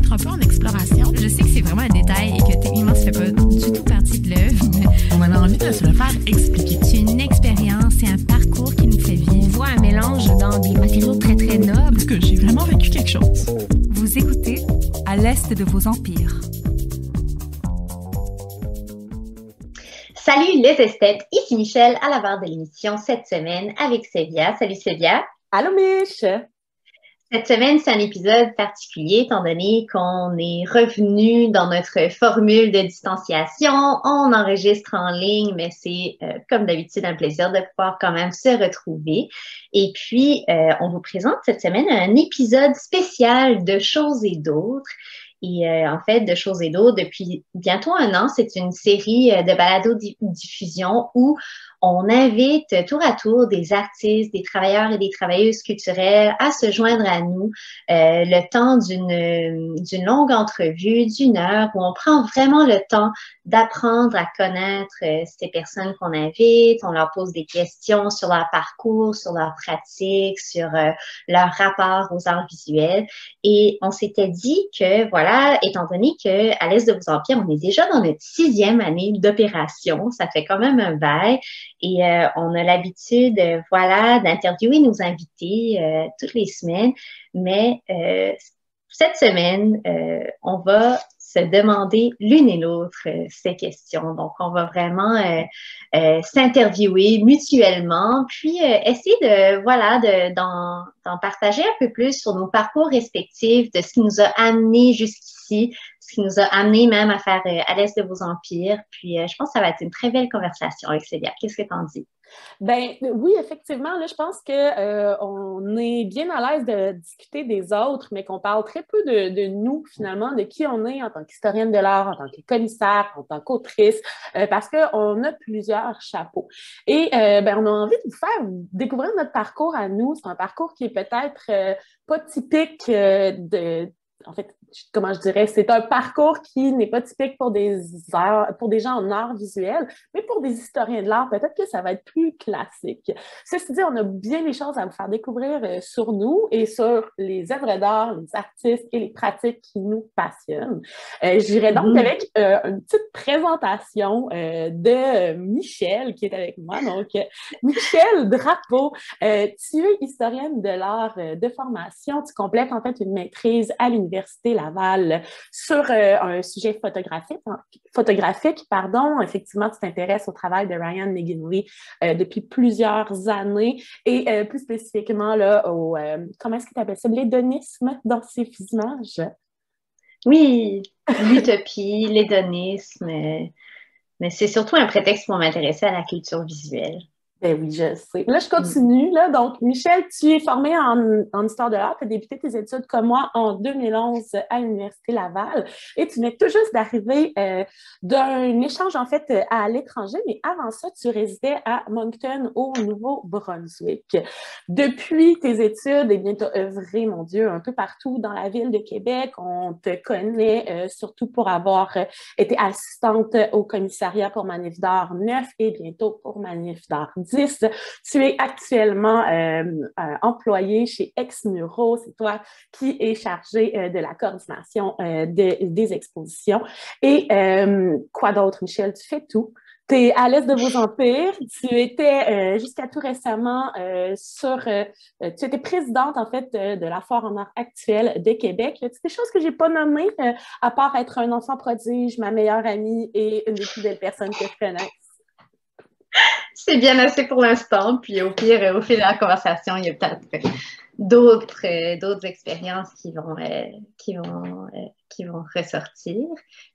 être un peu en exploration. Je sais que c'est vraiment un détail et que techniquement, ça fait pas du tout partie de l'œuvre. On avait envie de se le faire expliquer. C'est une expérience, c'est un parcours qui nous fait vivre. On voit un mélange dans des matériaux très, très nobles. Parce que j'ai vraiment vécu quelque chose. Vous écoutez À l'Est de vos empires. Salut les esthètes, ici Michel à la barre de l'émission cette semaine avec Sévia. Salut Sévia. Allô Mich! Cette semaine, c'est un épisode particulier étant donné qu'on est revenu dans notre formule de distanciation. On enregistre en ligne, mais c'est comme d'habitude un plaisir de pouvoir quand même se retrouver. Et puis, on vous présente cette semaine un épisode spécial de Choses et d'autres. Et en fait, de Choses et d'autres, depuis bientôt un an, c'est une série de balado-diffusion où on invite tour à tour des artistes, des travailleurs et des travailleuses culturelles à se joindre à nous le temps d'une longue entrevue d'une heure où on prend vraiment le temps d'apprendre à connaître ces personnes qu'on invite. On leur pose des questions sur leur parcours, sur leur pratique, sur leur rapport aux arts visuels. Et on s'était dit que, voilà, étant donné qu'à l'Est de vos empires, on est déjà dans notre 6e année d'opération, ça fait quand même un bail. Et on a l'habitude, voilà, d'interviewer nos invités toutes les semaines. Mais cette semaine, on va se demander l'une et l'autre ces questions. Donc, on va vraiment s'interviewer mutuellement, puis essayer de, voilà, d'en partager un peu plus sur nos parcours respectifs, de ce qui nous a amenés jusqu'ici, ce qui nous a amenés même à faire à l'Est de vos empires. Puis, je pense que ça va être une très belle conversation avec Célia. Qu'est-ce que tu en dis? Ben oui, effectivement, là, je pense que on est bien à l'aise de discuter des autres, mais qu'on parle très peu de nous, finalement, de qui on est en tant qu'historienne de l'art, en tant que commissaire, en tant qu'autrice, parce qu'on a plusieurs chapeaux. Et on a envie de vous faire découvrir notre parcours à nous. C'est un parcours qui est peut-être pas typique en fait, comment je dirais, c'est un parcours qui n'est pas typique pour des gens en art visuel, mais pour des historiens de l'art, peut-être que ça va être plus classique. Ceci dit, on a bien des choses à vous faire découvrir sur nous et sur les œuvres d'art, les artistes et les pratiques qui nous passionnent. J'irai donc avec une petite présentation de Michel qui est avec moi. Donc, Michel Drapeau, tu es historienne de l'art de formation. Tu complètes en fait une maîtrise à l'Université Laval sur un sujet photographique. Effectivement, tu t'intéresses au travail de Ryan McGinley depuis plusieurs années et plus spécifiquement là, au, comment est-ce que tu appelles ça, l'hédonisme dans ses images? Oui, l'utopie, l'hédonisme, mais c'est surtout un prétexte pour m'intéresser à la culture visuelle. Ben oui, je sais. Là, je continue. Là. Donc, Michel, tu es formé en histoire de l'art. Tu as débuté tes études comme moi en 2011 à l'Université Laval et tu venais tout juste d'arriver d'un échange, en fait, à l'étranger. Mais avant ça, tu résidais à Moncton, au Nouveau-Brunswick. Depuis tes études, eh bien, tu as œuvré, mon Dieu, un peu partout dans la ville de Québec. On te connaît surtout pour avoir été assistante au commissariat pour Manif d'art 9 et bientôt pour Manif d'art 10. Tu es actuellement employé chez Exmuro. C'est toi qui es chargé de la coordination des expositions. Et quoi d'autre, Michel? Tu fais tout. Tu es à l'Est de vos empires. Tu étais jusqu'à tout récemment tu étais présidente, en fait, de la Foire en art actuelle de Québec. Y a-t-il des choses que j'ai pas nommées, à part être un enfant prodige, ma meilleure amie et une des plus belles personnes que je connaisse? C'est bien assez pour l'instant. Puis au pire, au fil de la conversation, il y a peut-être d'autres expériences qui vont ressortir.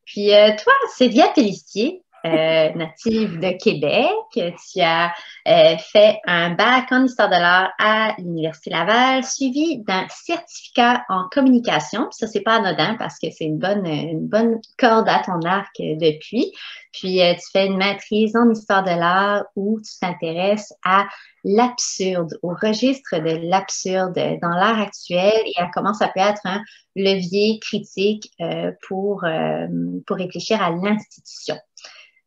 Puis toi, Célia Pellissier, native de Québec, tu as fait un bac en histoire de l'art à l'Université Laval, suivi d'un certificat en communication. Puis ça, c'est pas anodin parce que c'est une bonne corde à ton arc depuis. Puis tu fais une maîtrise en histoire de l'art où tu t'intéresses à l'absurde, au registre de l'absurde dans l'art actuel et à comment ça peut être un levier critique pour réfléchir à l'institution.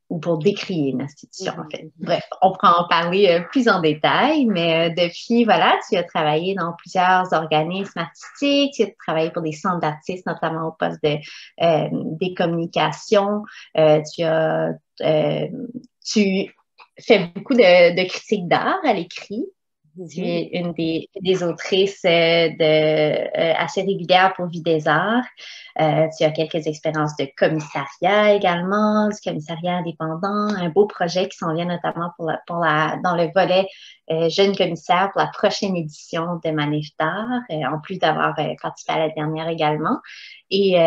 ou pour décrier une institution, en fait. Bref, on pourra en parler plus en détail, mais depuis, voilà, tu as travaillé dans plusieurs organismes artistiques, tu as travaillé pour des centres d'artistes, notamment au poste des communications, tu fais beaucoup de critiques d'art à l'écrit. Tu es une des autrices assez régulières pour Vie des Arts. Tu as quelques expériences de commissariat également, du commissariat indépendant, un beau projet qui s'en vient notamment dans le volet jeune commissaire pour la prochaine édition de Manif d'art, en plus d'avoir participé à la dernière également. Et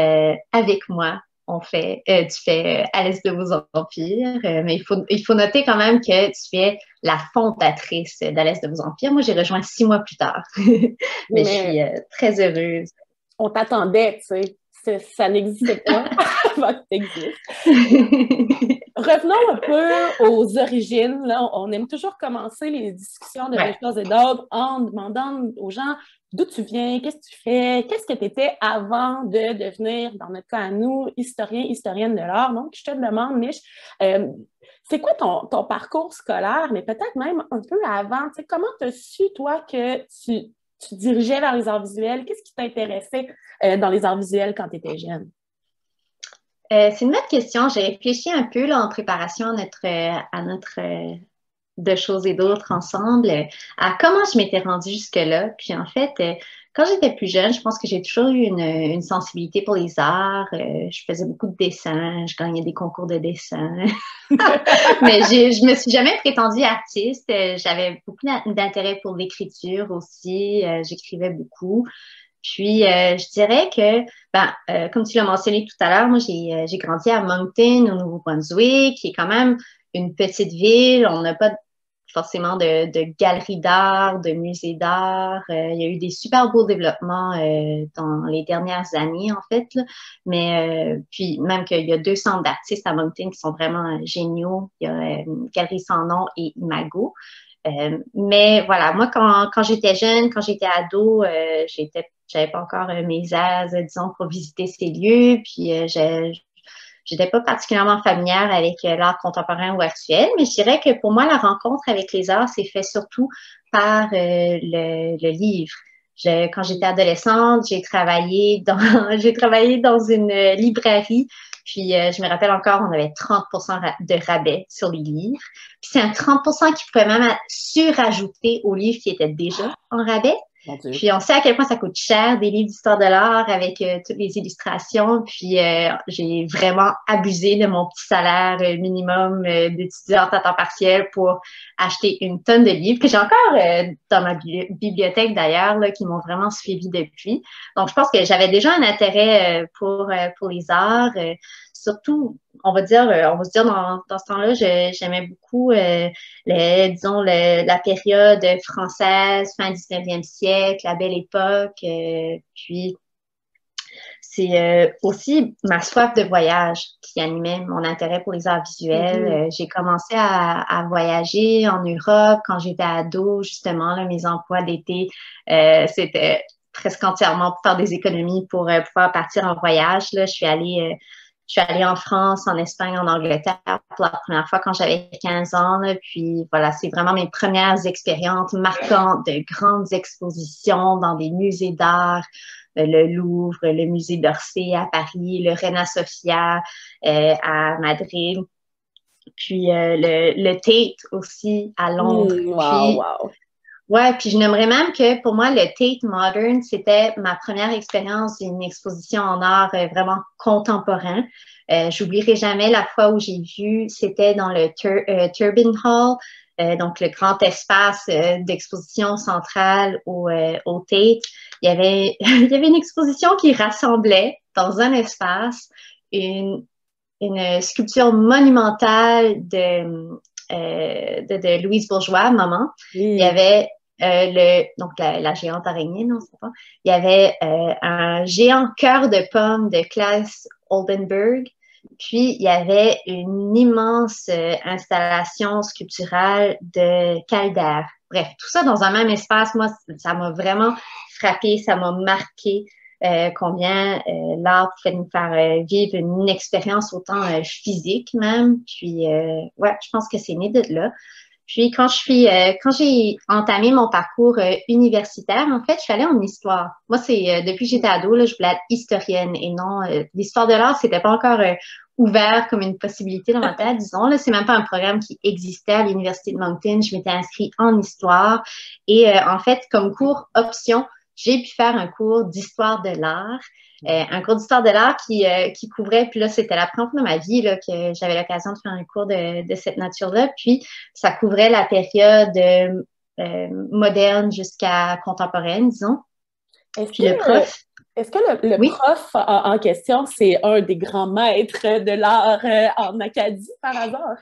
avec moi, tu fais à l'Est de vos empires, mais il faut noter quand même que tu es la fondatrice d'À l'Est de vos empires. Moi, j'ai rejoint 6 mois plus tard, mais je suis très heureuse. On t'attendait, tu sais, ça n'existait pas avant que tu existes. Revenons un peu aux origines. Là, on aime toujours commencer les discussions de Des choses et d'autres en demandant aux gens d'où tu viens, qu'est-ce que tu fais, qu'est-ce que tu étais avant de devenir, dans notre cas à nous, historienne de l'art. Donc, je te demande, Mich, c'est quoi ton parcours scolaire, mais peut-être même un peu avant, tu sais, comment tu as su, toi, que tu dirigeais vers les arts visuels? Qu'est-ce qui t'intéressait dans les arts visuels quand tu étais jeune? C'est une bonne question. J'ai réfléchi un peu là, en préparation à notre de choses et d'autres ensemble, à comment je m'étais rendue jusque-là. Puis en fait, quand j'étais plus jeune, je pense que j'ai toujours eu une sensibilité pour les arts. Je faisais beaucoup de dessins, je gagnais des concours de dessin. Mais je me suis jamais prétendue artiste. J'avais beaucoup d'intérêt pour l'écriture aussi. J'écrivais beaucoup. Puis, je dirais que, comme tu l'as mentionné tout à l'heure, moi, j'ai grandi à Moncton, au Nouveau-Brunswick, qui est quand même une petite ville. On n'a pas forcément de galeries d'art, de musées d'art. Il y a eu des super beaux développements dans les dernières années, en fait. Là. Mais puis, même qu'il y a 2 centres d'artistes à Moncton qui sont vraiment géniaux. Il y a Galerie Sans Nom et Imago. Mais voilà, moi, quand j'étais jeune, quand j'étais ado, j'avais pas encore mes aises, disons, pour visiter ces lieux. Puis, j'étais pas particulièrement familière avec l'art contemporain ou actuel, mais je dirais que pour moi, la rencontre avec les arts s'est faite surtout par le livre. Quand j'étais adolescente, j'ai travaillé dans une librairie. Puis, je me rappelle encore, on avait 30% de rabais sur les livres. Puis, c'est un 30% qui pouvait même surajouter aux livres qui étaient déjà en rabais. Puis, on sait à quel point ça coûte cher, des livres d'histoire de l'art avec toutes les illustrations. Puis, j'ai vraiment abusé de mon petit salaire minimum d'étudiante à temps partiel pour acheter une tonne de livres que j'ai encore dans ma bibliothèque d'ailleurs, là, qui m'ont vraiment suivi depuis. Donc, je pense que j'avais déjà un intérêt pour les arts. Surtout, on va se dire dans ce temps-là, j'aimais beaucoup, disons, la période française, fin 19e siècle, la Belle Époque. Puis, c'est aussi ma soif de voyage qui animait mon intérêt pour les arts visuels. J'ai commencé à voyager en Europe quand j'étais ado, justement, là, mes emplois d'été, c'était presque entièrement pour faire des économies pour pouvoir partir en voyage. Là, je suis allée en France, en Espagne, en Angleterre pour la première fois quand j'avais 15 ans. Là. Puis voilà, c'est vraiment mes premières expériences marquantes de grandes expositions dans des musées d'art, le Louvre, le musée d'Orsay à Paris, le Reina Sofia à Madrid. Puis le Tate aussi à Londres. Wow. Ouais, puis je nommerais même que pour moi, le Tate Modern, c'était ma première expérience d'une exposition en art vraiment contemporain. J'oublierai jamais la fois où j'ai vu, c'était dans le Turbine Hall, donc le grand espace d'exposition centrale au Tate. Il y avait une exposition qui rassemblait dans un espace une sculpture monumentale de Louise Bourgeois, maman. Il y avait donc la géante araignée, non, c'est pas. Il y avait un géant cœur de pomme de Klaus Oldenburg. Puis, il y avait une immense installation sculpturale de Calder. Bref, tout ça dans un même espace, moi, ça m'a vraiment frappé, ça m'a marqué. combien l'art pouvait nous faire vivre une expérience autant physique même. Puis, ouais, je pense que c'est né de là. Puis, quand j'ai entamé mon parcours universitaire, en fait, je suis allée en histoire. Moi, c'est depuis que j'étais ado, là, je voulais être historienne et non l'histoire de l'art, c'était pas encore ouvert comme une possibilité dans ma tête, disons. Là, c'est même pas un programme qui existait à l'Université de Moncton. Je m'étais inscrite en histoire et en fait, comme cours option, j'ai pu faire un cours d'histoire de l'art. Un cours d'histoire de l'art qui couvrait, puis là, c'était la première fois de ma vie là, que j'avais l'occasion de faire un cours de cette nature-là. Puis, ça couvrait la période moderne jusqu'à contemporaine, disons. Puis le prof... Est-ce que le prof en question, c'est un des grands maîtres de l'art en Acadie, par hasard?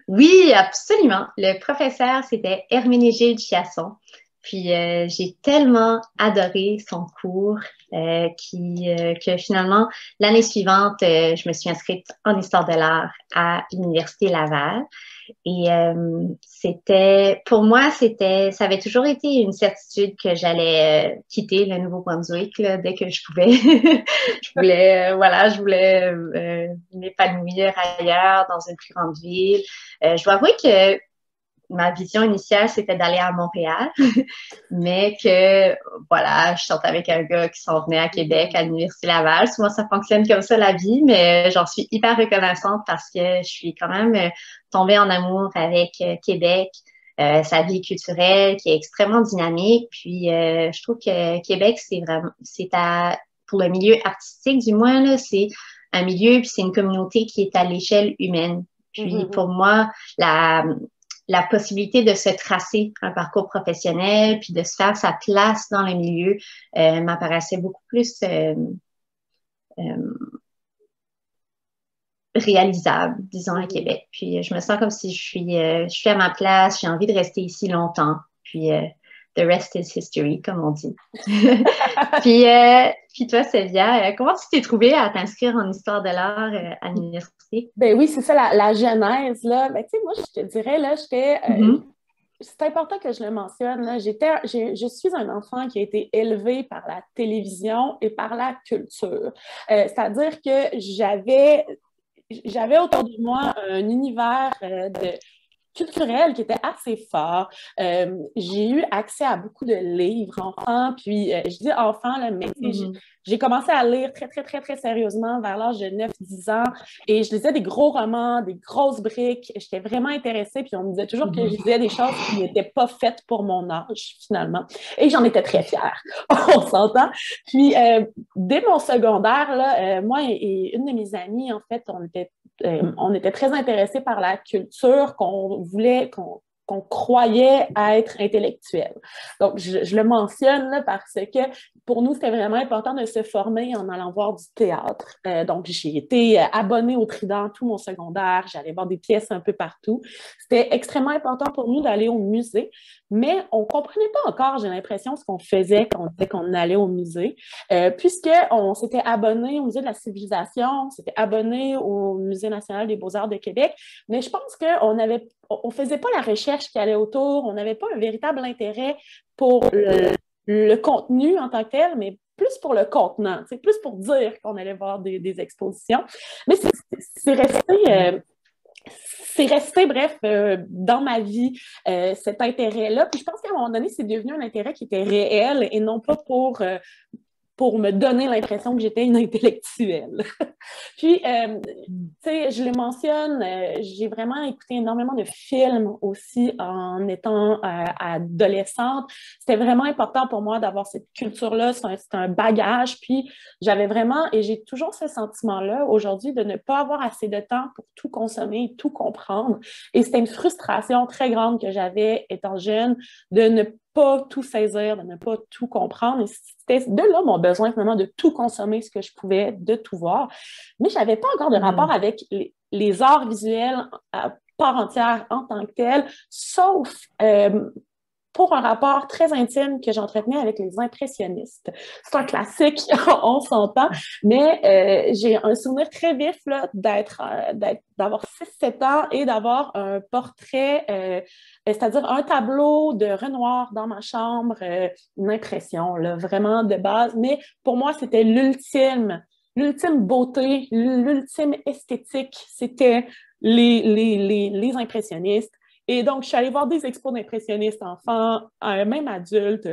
Oui, absolument. Le professeur, c'était Herménégilde Chiasson. Puis j'ai tellement adoré son cours que finalement, l'année suivante, je me suis inscrite en histoire de l'art à l'Université Laval. Et pour moi, ça avait toujours été une certitude que j'allais quitter le Nouveau-Brunswick là, dès que je pouvais. je voulais m'épanouir ailleurs, dans une plus grande ville. Je dois avouer que ma vision initiale, c'était d'aller à Montréal, mais que, voilà, je sortais avec un gars qui s'en venait à Québec, à l'Université Laval. Souvent, ça fonctionne comme ça, la vie, mais j'en suis hyper reconnaissante parce que je suis quand même tombée en amour avec Québec, sa vie culturelle qui est extrêmement dynamique. Puis, je trouve que Québec, pour le milieu artistique, du moins, là, c'est un milieu, puis c'est une communauté qui est à l'échelle humaine. Puis, pour moi, la possibilité de se tracer un parcours professionnel puis de se faire sa place dans le milieu m'apparaissait beaucoup plus réalisable, disons, à Québec. Puis je me sens comme si je suis à ma place, j'ai envie de rester ici longtemps. Puis the rest is history, comme on dit. Puis toi, Sylvia, comment tu t'es trouvée à t'inscrire en histoire de l'art à l'université? Ben oui, c'est ça la genèse, là. Ben, tu sais, moi, je te dirais, là, c'est important que je le mentionne, là. Je suis un enfant qui a été élevé par la télévision et par la culture. C'est-à-dire que j'avais autour de moi un univers culturel qui était assez fort. J'ai eu accès à beaucoup de livres enfants, puis je dis enfants, là, mais j'ai commencé à lire très, très, très, très sérieusement vers l'âge de 9-10 ans et je lisais des gros romans, des grosses briques. J'étais vraiment intéressée, puis on me disait toujours que je lisais des choses qui n'étaient pas faites pour mon âge, finalement. Et j'en étais très fière, on s'entend. Puis, dès mon secondaire, là, moi et une de mes amies, en fait, on était très intéressés par la culture qu'on croyait être intellectuelle. Donc, je le mentionne là, parce que pour nous, c'était vraiment important de se former en allant voir du théâtre. Donc, j'ai été abonnée au Trident tout mon secondaire. J'allais voir des pièces un peu partout. C'était extrêmement important pour nous d'aller au musée, mais on ne comprenait pas encore, j'ai l'impression, ce qu'on faisait quand on disait qu'on allait au musée, puisqu'on s'était abonné au Musée de la Civilisation, on s'était abonné au Musée national des beaux-arts de Québec, mais je pense qu'on ne faisait pas la recherche qui allait autour, on n'avait pas un véritable intérêt pour le contenu en tant que tel, mais plus pour le contenant, c'est plus pour dire qu'on allait voir des expositions. Mais c'est resté, bref, dans ma vie, cet intérêt-là. Puis je pense qu'à un moment donné, c'est devenu un intérêt qui était réel et non pas pour me donner l'impression que j'étais une intellectuelle. Puis, tu sais, je le mentionne, j'ai vraiment écouté énormément de films aussi en étant adolescente. C'était vraiment important pour moi d'avoir cette culture-là, c'est un bagage. Puis, j'avais vraiment, et j'ai toujours ce sentiment-là aujourd'hui, de ne pas avoir assez de temps pour tout consommer, tout comprendre. Et c'était une frustration très grande que j'avais étant jeune de ne pas tout saisir, de ne pas tout comprendre. Et c'était de là mon besoin finalement de tout consommer ce que je pouvais, de tout voir. Mais je n'avais pas encore de rapport avec les arts visuels à part entière en tant que tel, sauf pour un rapport très intime que j'entretenais avec les impressionnistes. C'est un classique, on s'entend, mais j'ai un souvenir très vif là, d'avoir 6-7 ans et d'avoir un portrait, c'est-à-dire un tableau de Renoir dans ma chambre, une impression là, vraiment de base, mais pour moi, c'était l'ultime beauté, l'ultime esthétique, c'était les impressionnistes. Et donc, je suis allée voir des expos d'impressionnistes enfants, même adultes.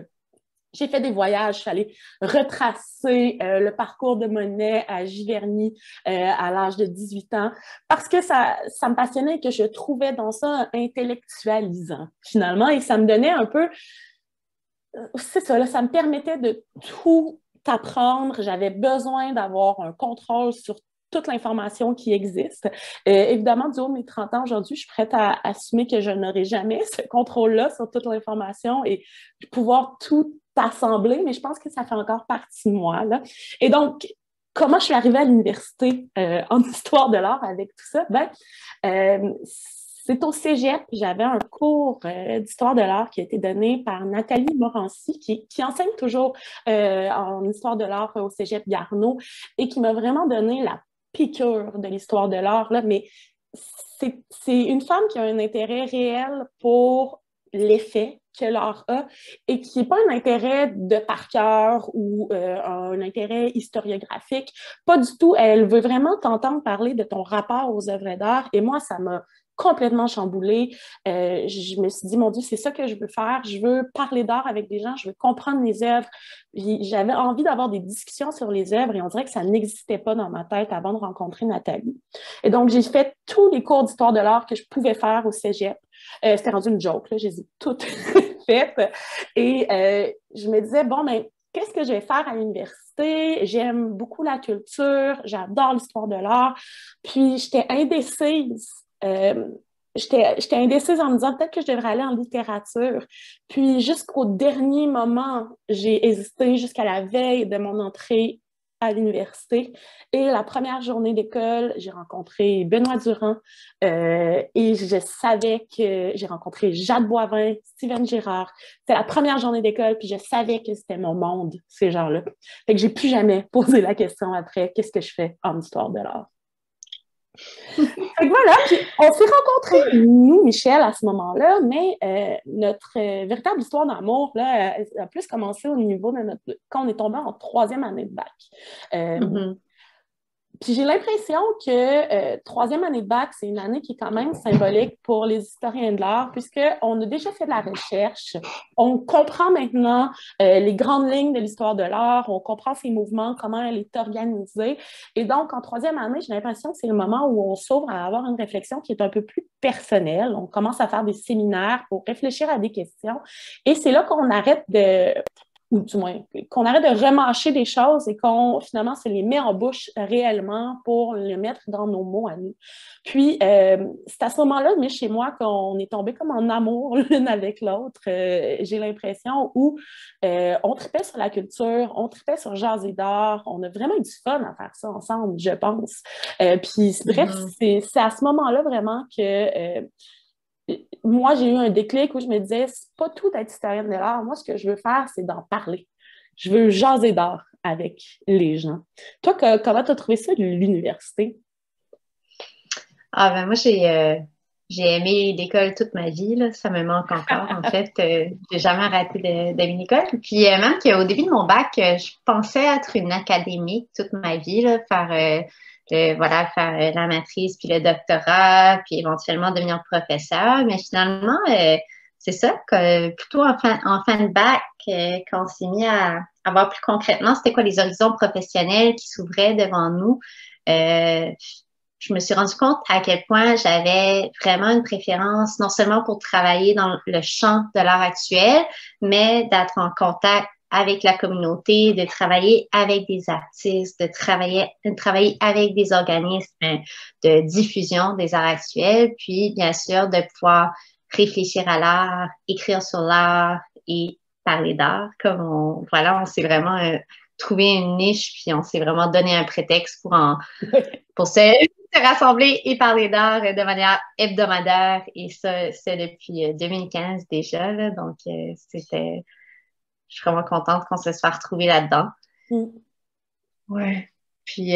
J'ai fait des voyages, je suis allée retracer le parcours de Monet à Giverny à l'âge de 18 ans parce que ça me passionnait et que je trouvais dans ça intellectualisant, finalement, et ça me donnait un peu... C'est ça, là, ça me permettait de tout apprendre. J'avais besoin d'avoir un contrôle sur toute l'information qui existe. Évidemment, du haut de mes 30 ans aujourd'hui, je suis prête à assumer que je n'aurai jamais ce contrôle-là sur toute l'information et pouvoir tout assembler, mais je pense que ça fait encore partie de moi, là. Et donc, comment je suis arrivée à l'université en histoire de l'art avec tout ça? C'est au cégep, j'avais un cours d'histoire de l'art qui a été donné par Nathalie Morancy, qui enseigne toujours en histoire de l'art au cégep Garneau et qui m'a vraiment donné la piqûre de l'histoire de l'art, là, mais c'est une femme qui a un intérêt réel pour l'effet que l'art a et qui n'est pas un intérêt de par cœur ou un intérêt historiographique. Pas du tout. Elle veut vraiment t'entendre parler de ton rapport aux œuvres d'art et moi, ça m'a complètement chamboulée. Je me suis dit, mon Dieu, c'est ça que je veux faire. Je veux parler d'art avec des gens, je veux comprendre les œuvres. J'avais envie d'avoir des discussions sur les œuvres et on dirait que ça n'existait pas dans ma tête avant de rencontrer Nathalie. Et donc, j'ai fait tous les cours d'histoire de l'art que je pouvais faire au cégep. C'était rendu une joke, là, je les ai toutes faites. Et je me disais, bon, mais qu'est-ce que je vais faire à l'université? J'aime beaucoup la culture, j'adore l'histoire de l'art. Puis, j'étais indécise. J'étais indécise en me disant peut-être que je devrais aller en littérature. Puis jusqu'au dernier moment, j'ai hésité jusqu'à la veille de mon entrée à l'université. Et la première journée d'école, j'ai rencontré Benoît Durand et je savais que j'ai rencontré Jade Boivin, Steven Girard. C'était la première journée d'école, puis je savais que c'était mon monde, ces gens-là. Fait que j'ai plus jamais posé la question après, qu'est-ce que je fais en histoire de l'art? Fait que voilà, puis on s'est rencontrés, nous, Michel, à ce moment-là, mais notre véritable histoire d'amour, là, a plus commencé au niveau de quand on est tombé en 3e année de bac. Puis j'ai l'impression que 3e année de bac, c'est une année qui est quand même symbolique pour les historiens de l'art, puisqu'on a déjà fait de la recherche, on comprend maintenant les grandes lignes de l'histoire de l'art, on comprend ses mouvements, comment elle est organisée. Et donc, en 3e année, j'ai l'impression que c'est le moment où on s'ouvre à avoir une réflexion qui est un peu plus personnelle. On commence à faire des séminaires pour réfléchir à des questions. Et c'est là qu'on arrête ou du moins, qu'on arrête de remâcher des choses et qu'on, finalement, se les met en bouche réellement pour les mettre dans nos mots à nous. Puis, c'est à ce moment-là, mais chez moi, qu'on est tombé comme en amour l'une avec l'autre, j'ai l'impression, où on tripait sur la culture, on tripait sur jaser d'art, on a vraiment eu du fun à faire ça ensemble, je pense. Puis, bref, c'est à ce moment-là vraiment que... moi, j'ai eu un déclic où je me disais, c'est pas tout d'être historienne de l'art. Moi, ce que je veux faire, c'est d'en parler. Je veux jaser d'art avec les gens. Toi, comment tu as trouvé ça de l'université? Ah, ben moi, j'ai aimé l'école toute ma vie, là. Ça me manque encore. En fait, j'ai jamais raté d'aller à l'école. Puis même qu'au début de mon bac, je pensais être une académique toute ma vie, là, faire la maîtrise, puis le doctorat, puis éventuellement devenir professeur. Mais finalement, c'est ça, plutôt en fin de bac, quand on s'est mis à voir plus concrètement c'était quoi les horizons professionnels qui s'ouvraient devant nous, je me suis rendu compte à quel point j'avais vraiment une préférence, non seulement pour travailler dans le champ de l'art actuel, mais d'être en contact avec la communauté, de travailler avec des artistes, de travailler avec des organismes de diffusion des arts actuels, puis bien sûr de pouvoir réfléchir à l'art, écrire sur l'art et parler d'art. Comme on s'est vraiment trouvé une niche, puis on s'est vraiment donné un prétexte pour se se rassembler et parler d'art de manière hebdomadaire, et ça, c'est depuis 2015 déjà, là, donc je suis vraiment contente qu'on se soit retrouvés là-dedans. Ouais. Puis,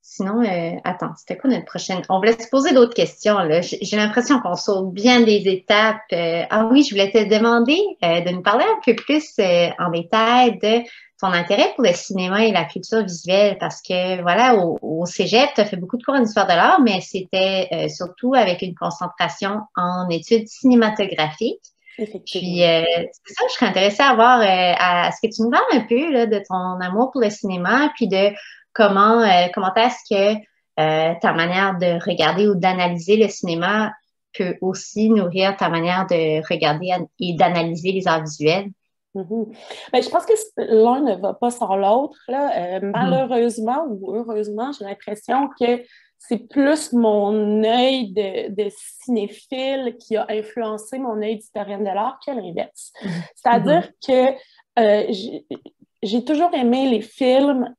sinon, attends, c'était quoi notre prochaine? On voulait se poser d'autres questions, là. J'ai l'impression qu'on saute bien des étapes. Ah oui, je voulais te demander de nous parler un peu plus en détail de ton intérêt pour le cinéma et la culture visuelle, parce que, voilà, au Cégep, tu as fait beaucoup de cours en histoire de l'art, mais c'était surtout avec une concentration en études cinématographiques. Puis, c'est ça, je serais intéressée à voir à ce que tu nous parles un peu là, de ton amour pour le cinéma, puis de comment est-ce que ta manière de regarder ou d'analyser le cinéma peut aussi nourrir ta manière de regarder et d'analyser les arts visuels. Ben, je pense que l'un ne va pas sans l'autre, là. Malheureusement ou heureusement, j'ai l'impression que c'est plus mon œil de cinéphile qui a influencé mon œil d'historienne de l'art que l'inverse. C'est-à-dire que j'ai toujours aimé les films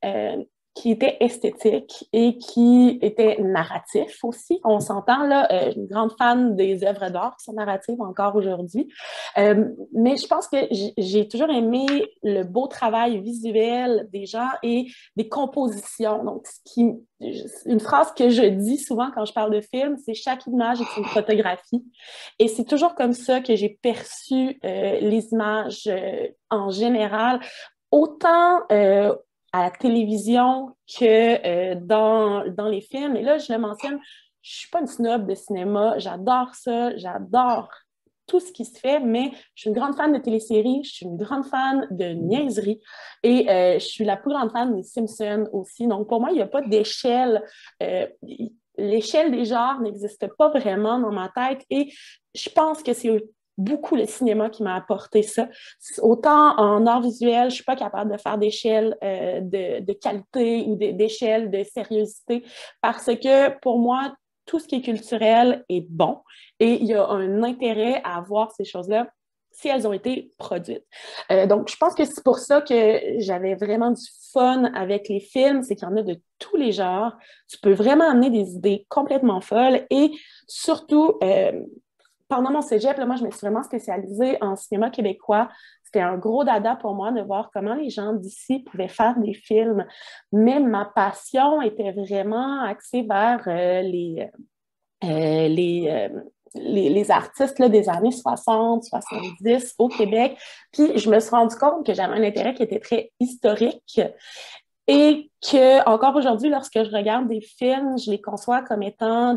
qui étaient esthétiques et qui étaient narratifs aussi. On s'entend, là, je suis une grande fan des œuvres d'art qui sont narratives encore aujourd'hui. Mais je pense que j'ai toujours aimé le beau travail visuel des gens et des compositions. Donc, une phrase que je dis souvent quand je parle de film, c'est « chaque image est une photographie ». Et c'est toujours comme ça que j'ai perçu les images en général, autant à la télévision que dans les films. Et là, je le mentionne, je suis pas une snob de cinéma, j'adore ça, j'adore tout ce qui se fait, mais je suis une grande fan de téléséries, je suis une grande fan de niaiseries et je suis la plus grande fan des Simpsons aussi. Donc, pour moi, il n'y a pas d'échelle. L'échelle des genres n'existe pas vraiment dans ma tête et je pense que c'est beaucoup le cinéma qui m'a apporté ça. Autant en art visuel, je ne suis pas capable de faire d'échelle de qualité ou d'échelle de sérieuxité parce que pour moi, tout ce qui est culturel est bon et il y a un intérêt à voir ces choses-là si elles ont été produites. Donc, je pense que c'est pour ça que j'avais vraiment du fun avec les films, c'est qu'il y en a de tous les genres. Tu peux vraiment amener des idées complètement folles et surtout, pendant mon cégep, là, moi, je me suis vraiment spécialisée en cinéma québécois. C'était un gros dada pour moi de voir comment les gens d'ici pouvaient faire des films. Mais ma passion était vraiment axée vers les artistes là, des années 60, 70 au Québec. Puis, je me suis rendu compte que j'avais un intérêt qui était très historique et que, encore aujourd'hui, lorsque je regarde des films, je les conçois comme étant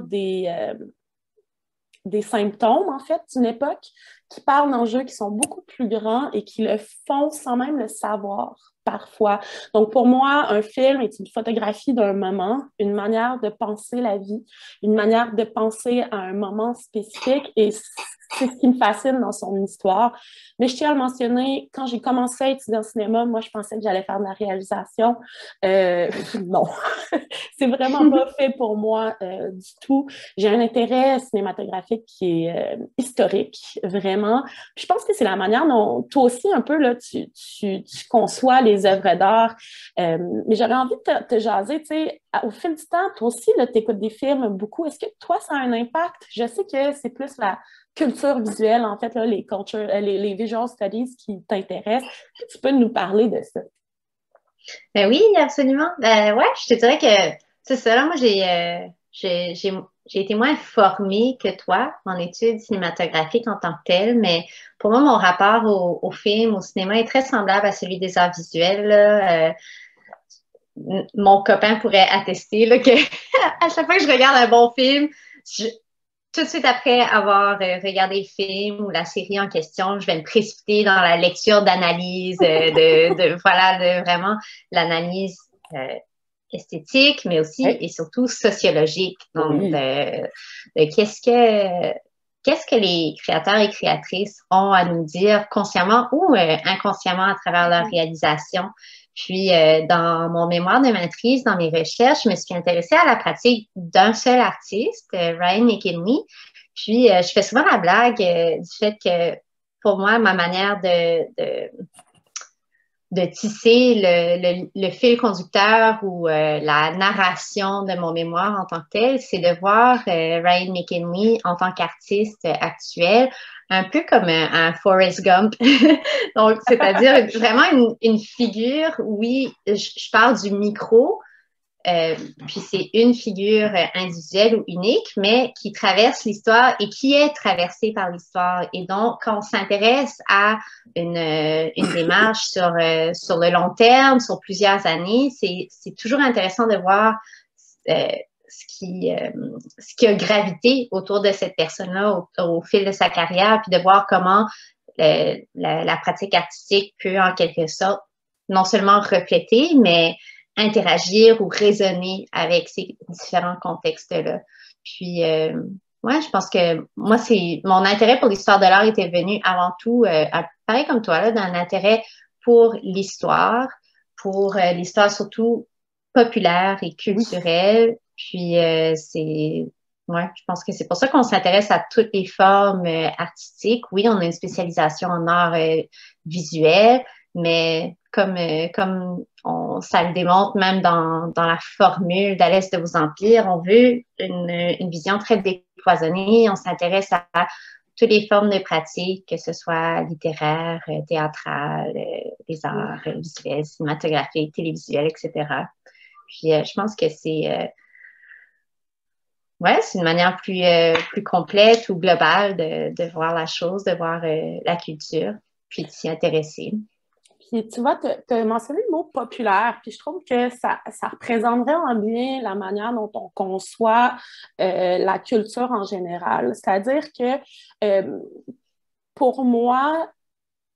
des symptômes, en fait, d'une époque qui parlent d'enjeux qui sont beaucoup plus grands et qui le font sans même le savoir, parfois. Donc, pour moi, un film est une photographie d'un moment, une manière de penser la vie, une manière de penser à un moment spécifique et c'est ce qui me fascine dans son histoire. Mais je tiens à le mentionner, quand j'ai commencé à étudier en cinéma, moi, je pensais que j'allais faire de la réalisation. Non, c'est vraiment pas fait pour moi du tout. J'ai un intérêt cinématographique qui est historique, vraiment. Puis je pense que c'est la manière dont toi aussi, un peu, là, tu conçois les œuvres d'art. Mais j'aurais envie de te jaser, tu sais, au fil du temps, toi aussi, tu écoutes des films beaucoup. Est-ce que toi, ça a un impact? Je sais que c'est plus la culture visuelle, en fait, là, les visual studies qui t'intéressent. Tu peux nous parler de ça? Ben oui, absolument. Ouais, je te dirais que c'est ça. Là, moi, j'ai été moins formée que toi en études cinématographiques en tant que telle, mais pour moi, mon rapport au film, au cinéma est très semblable à celui des arts visuels, là. Mon copain pourrait attester là, que à chaque fois que je regarde un bon film, tout de suite après avoir regardé le film ou la série en question, je vais me précipiter dans la lecture d'analyse, voilà, de vraiment l'analyse esthétique, mais aussi et surtout sociologique. Donc, qu'est-ce que les créateurs et créatrices ont à nous dire consciemment ou inconsciemment à travers leur réalisation. Puis, dans mon mémoire de maîtrise, dans mes recherches, je me suis intéressée à la pratique d'un seul artiste, Ryan McKinley. Puis, je fais souvent la blague du fait que, pour moi, ma manière de tisser le fil conducteur ou la narration de mon mémoire en tant que tel, c'est de voir Ryan McKinley en tant qu'artiste actuel, un peu comme un Forrest Gump. Donc, c'est-à-dire vraiment une figure, oui, je parle du micro, puis c'est une figure individuelle ou unique, mais qui traverse l'histoire et qui est traversée par l'histoire. Et donc, quand on s'intéresse à une démarche sur le long terme, sur plusieurs années, c'est toujours intéressant de voir ce qui a gravité autour de cette personne-là au fil de sa carrière, puis de voir comment la pratique artistique peut en quelque sorte non seulement refléter, mais interagir ou raisonner avec ces différents contextes-là. Puis, ouais, je pense que moi, mon intérêt pour l'histoire de l'art était venu avant tout, pareil comme toi, là, d'un intérêt pour l'histoire surtout populaire et culturelle. Puis, ouais, je pense que c'est pour ça qu'on s'intéresse à toutes les formes artistiques. Oui, on a une spécialisation en art visuel, mais comme ça le démontre même dans la formule d'À l'Est de vos empires, on veut une vision très décloisonnée. On s'intéresse à toutes les formes de pratiques, que ce soit littéraire, théâtrale, les arts visuels, cinématographiques, télévisuels, etc. Puis je pense que c'est une manière plus complète ou globale de voir la chose, de voir la culture, puis de s'y intéresser. Puis tu vois, tu as mentionné le mot populaire, puis je trouve que ça représente vraiment bien la manière dont on conçoit la culture en général. C'est-à-dire que pour moi,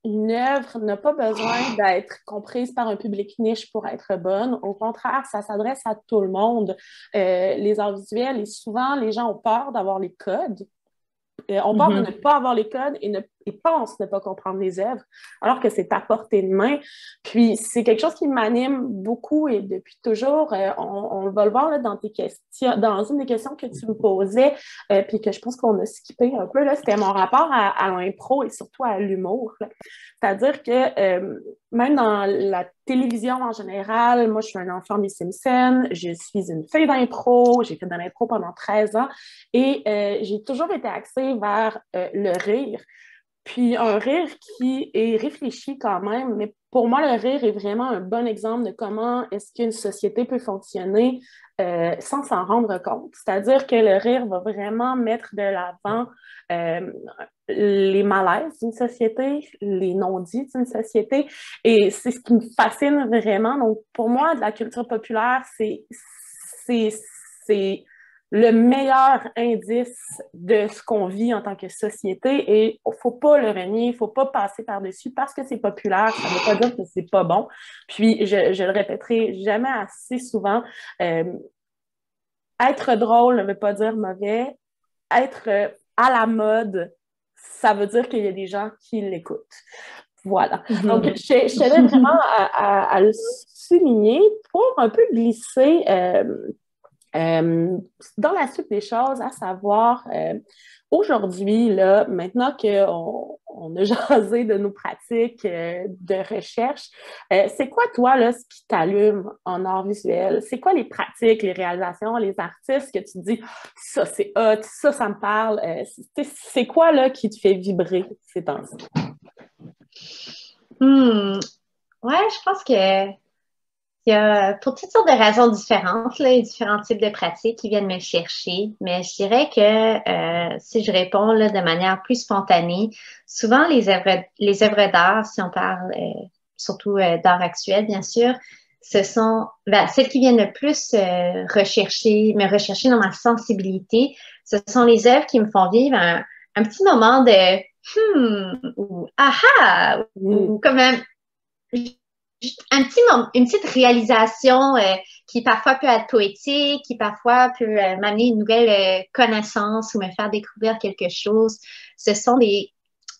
une œuvre n'a pas besoin d'être comprise par un public niche pour être bonne. Au contraire, ça s'adresse à tout le monde. Les arts visuels, et souvent, les gens ont peur d'avoir les codes. On peur de ne pas avoir les codes et pensent ne pas comprendre les œuvres, alors que c'est à portée de main. Puis, c'est quelque chose qui m'anime beaucoup et depuis toujours. On va le voir là, dans tes questions, dans une des questions que tu me posais, puis que je pense qu'on a skippé un peu, là, c'était mon rapport à l'impro et surtout à l'humour. Là. C'est-à-dire que même dans la télévision en général, moi, je suis un enfant des Simpsons, je suis une fille d'impro, j'ai fait de l'impro pendant 13 ans et j'ai toujours été axée vers le rire. Puis un rire qui est réfléchi quand même, mais pour moi, le rire est vraiment un bon exemple de comment est-ce qu'une société peut fonctionner sans s'en rendre compte. C'est-à-dire que le rire va vraiment mettre de l'avant les malaises d'une société, les non-dits d'une société, et c'est ce qui me fascine vraiment. Donc, pour moi, de la culture populaire, c'est le meilleur indice de ce qu'on vit en tant que société et il ne faut pas le renier, il ne faut pas passer par-dessus parce que c'est populaire, ça ne veut pas dire que c'est pas bon. Puis, je le répéterai jamais assez souvent, être drôle ne veut pas dire mauvais, être à la mode, ça veut dire qu'il y a des gens qui l'écoutent. Voilà. Donc, je tenais vraiment à le souligner pour un peu glisser dans la suite des choses, à savoir, aujourd'hui, là, maintenant qu'on a jasé de nos pratiques de recherche, c'est quoi, toi, là, ce qui t'allume en art visuel? C'est quoi les pratiques, les réalisations, les artistes que tu te dis, ça, c'est hot, ça me parle? C'est quoi, là, qui te fait vibrer ces temps-ci? Ouais, je pense que il y a pour toutes sortes de raisons différentes, là, différents types de pratiques qui viennent me chercher, mais je dirais que si je réponds là, de manière plus spontanée, souvent les œuvres d'art, si on parle surtout d'art actuel, bien sûr, ce sont celles qui viennent le plus me rechercher dans ma sensibilité, ce sont les œuvres qui me font vivre un petit moment de ou aha ou comme une petite réalisation qui parfois peut être poétique, qui parfois peut m'amener une nouvelle connaissance ou me faire découvrir quelque chose. Ce sont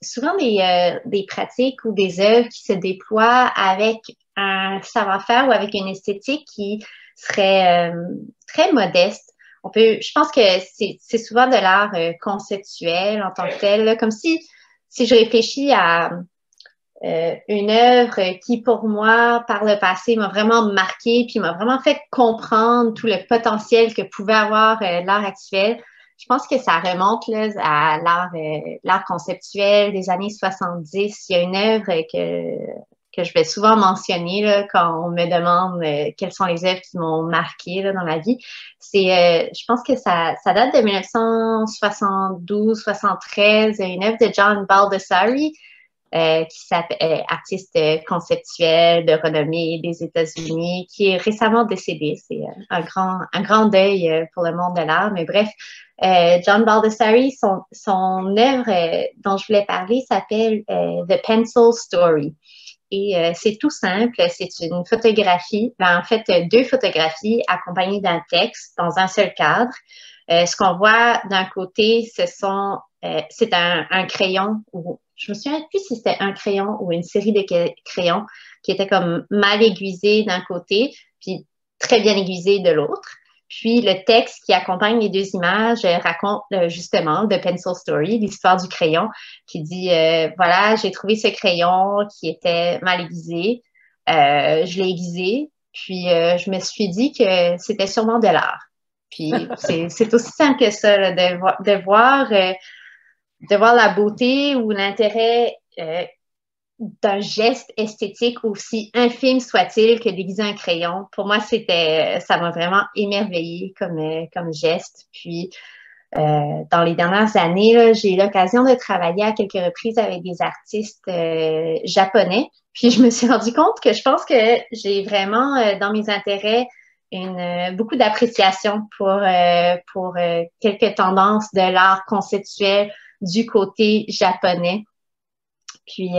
souvent des pratiques ou des œuvres qui se déploient avec un savoir-faire ou avec une esthétique qui serait très modeste. Je pense que c'est souvent de l'art conceptuel en tant que tel, là, comme si je réfléchis à une œuvre qui, pour moi, par le passé, m'a vraiment marqué, puis m'a vraiment fait comprendre tout le potentiel que pouvait avoir l'art actuel. Je pense que ça remonte là, à l'art conceptuel des années 70. Il y a une œuvre que je vais souvent mentionner là, quand on me demande quelles sont les œuvres qui m'ont marqué là, dans ma vie. Je pense que ça date de 1972-73, une œuvre de John Baldessari, qui s'appelle artiste conceptuel de renommée des États-Unis, qui est récemment décédé. C'est un grand deuil pour le monde de l'art. Mais bref, John Baldessari, son œuvre dont je voulais parler s'appelle The Pencil Story. Et c'est tout simple, c'est une photographie, en fait, deux photographies accompagnées d'un texte dans un seul cadre. Ce qu'on voit d'un côté, c'est un crayon, ou je me souviens plus si c'était un crayon ou une série de crayons qui étaient comme mal aiguisés d'un côté, puis très bien aiguisés de l'autre. Puis le texte qui accompagne les deux images raconte justement The Pencil Story, l'histoire du crayon, qui dit voilà, j'ai trouvé ce crayon qui était mal aiguisé, je l'ai aiguisé, puis je me suis dit que c'était sûrement de l'art. Puis c'est aussi simple que ça, là, de voir la beauté ou l'intérêt d'un geste esthétique aussi infime soit-il que d'aiguiser un crayon. Pour moi, ça m'a vraiment émerveillée comme geste. Puis, dans les dernières années, là, j'ai eu l'occasion de travailler à quelques reprises avec des artistes japonais. Puis, je me suis rendu compte que je pense que j'ai vraiment, dans mes intérêts, beaucoup d'appréciation pour quelques tendances de l'art conceptuel du côté japonais. Puis,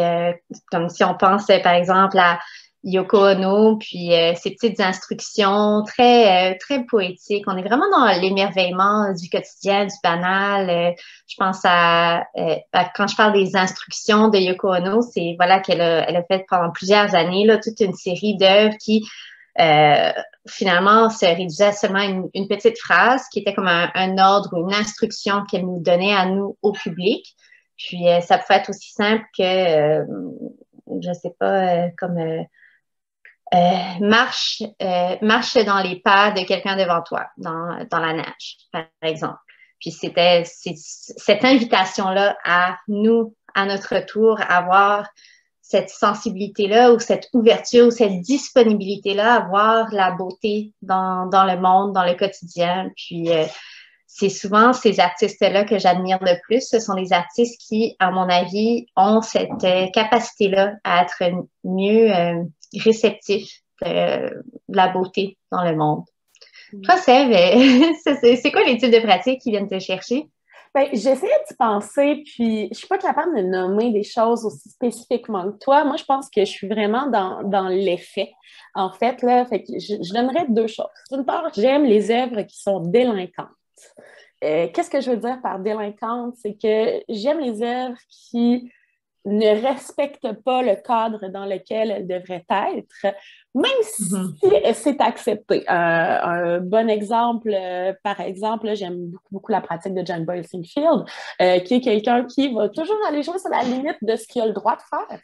comme si on pense, par exemple, à Yoko Ono, puis ces petites instructions très poétiques. On est vraiment dans l'émerveillement du quotidien, du banal. Je pense quand je parle des instructions de Yoko Ono, c'est voilà qu'elle a fait pendant plusieurs années là, toute une série d'œuvres qui finalement se réduisait à seulement une petite phrase qui était comme un ordre ou une instruction qu'elle nous donnait à nous, au public. Puis, ça peut être aussi simple que, je sais pas, comme marche dans les pas de quelqu'un devant toi, dans la neige, par exemple. Puis, c'est cette invitation-là à nous, à notre tour, avoir cette sensibilité-là ou cette ouverture ou cette disponibilité-là à voir la beauté dans le monde, dans le quotidien. Puis, c'est souvent ces artistes-là que j'admire le plus. Ce sont des artistes qui, à mon avis, ont cette capacité-là à être mieux réceptifs de la beauté dans le monde. Toi, Sève, c'est quoi les types de pratiques qui viennent te chercher? Ben, j'essayais d'y penser, puis je suis pas capable de nommer des choses aussi spécifiquement que toi. Moi, je pense que je suis vraiment dans l'effet. En fait, là, je donnerais deux choses. D'une part, j'aime les œuvres qui sont délinquantes. Qu'est-ce que je veux dire par délinquante? C'est que j'aime les œuvres qui ne respectent pas le cadre dans lequel elles devraient être, même si c'est accepté. Un bon exemple, par exemple, j'aime beaucoup la pratique de Jan Boyle-Sinfield, qui est quelqu'un qui va toujours aller jouer sur la limite de ce qu'il a le droit de faire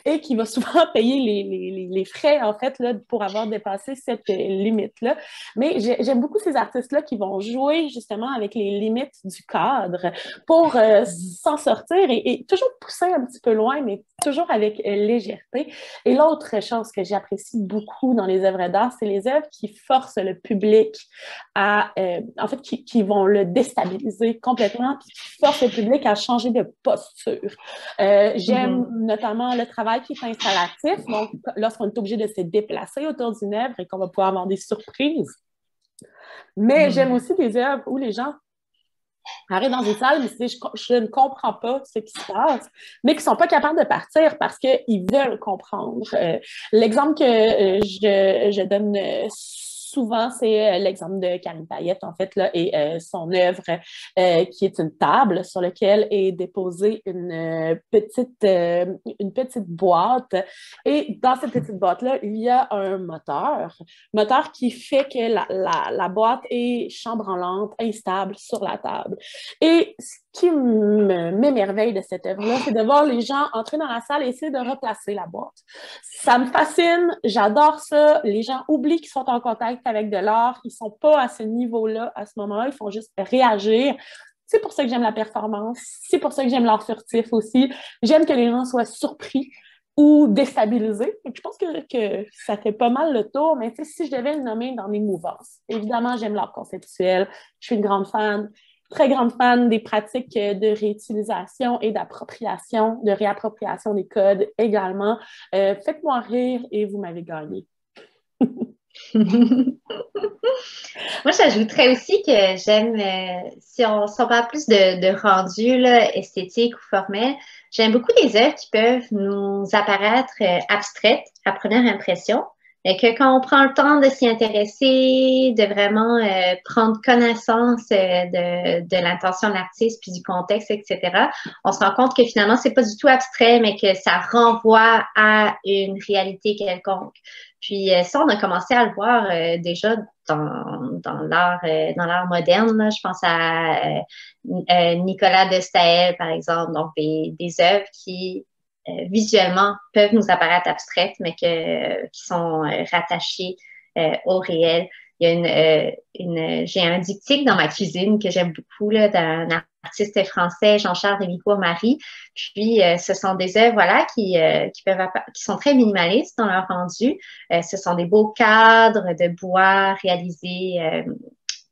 et qui va souvent payer les frais, en fait, là, pour avoir dépassé cette limite-là. Mais j'aime beaucoup ces artistes-là qui vont jouer justement avec les limites du cadre pour s'en sortir et toujours pousser un petit peu loin, mais toujours avec légèreté. Et l'autre chose que j'apprécie beaucoup dans les œuvres d'art, c'est les œuvres qui forcent le public à, en fait, qui vont le déstabiliser complètement, puis qui forcent le public à changer de posture. J'aime notamment le travail qui est installatif, donc lorsqu'on est obligé de se déplacer autour d'une œuvre et qu'on va pouvoir avoir des surprises. Mais j'aime aussi des œuvres où les gens arrivent dans une salle, mais je ne comprends pas ce qui se passe, mais qui ne sont pas capables de partir parce qu'ils veulent comprendre. L'exemple que je donne souvent, c'est l'exemple de Camille Payette, en fait, là, et son œuvre qui est une table sur laquelle est déposée une petite boîte. Et dans cette petite boîte-là, il y a un moteur qui fait que la boîte est chambranlante, instable sur la table. Et ce qui m'émerveille de cette œuvre-là, c'est de voir les gens entrer dans la salle et essayer de replacer la boîte. Ça me fascine, j'adore ça. Les gens oublient qu'ils sont en contact avec de l'art. Ils ne sont pas à ce niveau-là, à ce moment-là. Ils font juste réagir. C'est pour ça que j'aime la performance. C'est pour ça que j'aime l'art furtif aussi. J'aime que les gens soient surpris ou déstabilisés. Donc, je pense que ça fait pas mal le tour. Mais si je devais le nommer dans mes mouvances, évidemment, j'aime l'art conceptuel. Je suis une grande fan. Très grande fan des pratiques de réutilisation et d'appropriation, de réappropriation des codes également. Faites-moi rire et vous m'avez gagné. Moi, j'ajouterais aussi que j'aime, si on parle plus de rendu là, esthétique ou formel, j'aime beaucoup les œuvres qui peuvent nous apparaître abstraites à première impression. Et que quand on prend le temps de s'y intéresser, de vraiment prendre connaissance de l'intention de l'artiste, puis du contexte, etc., on se rend compte que finalement, c'est pas du tout abstrait, mais que ça renvoie à une réalité quelconque. Puis ça, on a commencé à le voir déjà dans l'art moderne. Là. Je pense à Nicolas de Staël, par exemple, donc des œuvres qui visuellement peuvent nous apparaître abstraites, mais qui sont rattachées au réel. Il y a j'ai un diptyque dans ma cuisine que j'aime beaucoup là, d'un artiste français, Jean-Charles Rémicourt-Marie. Puis, ce sont des œuvres voilà, qui sont très minimalistes dans leur rendu. Ce sont des beaux cadres de bois réalisés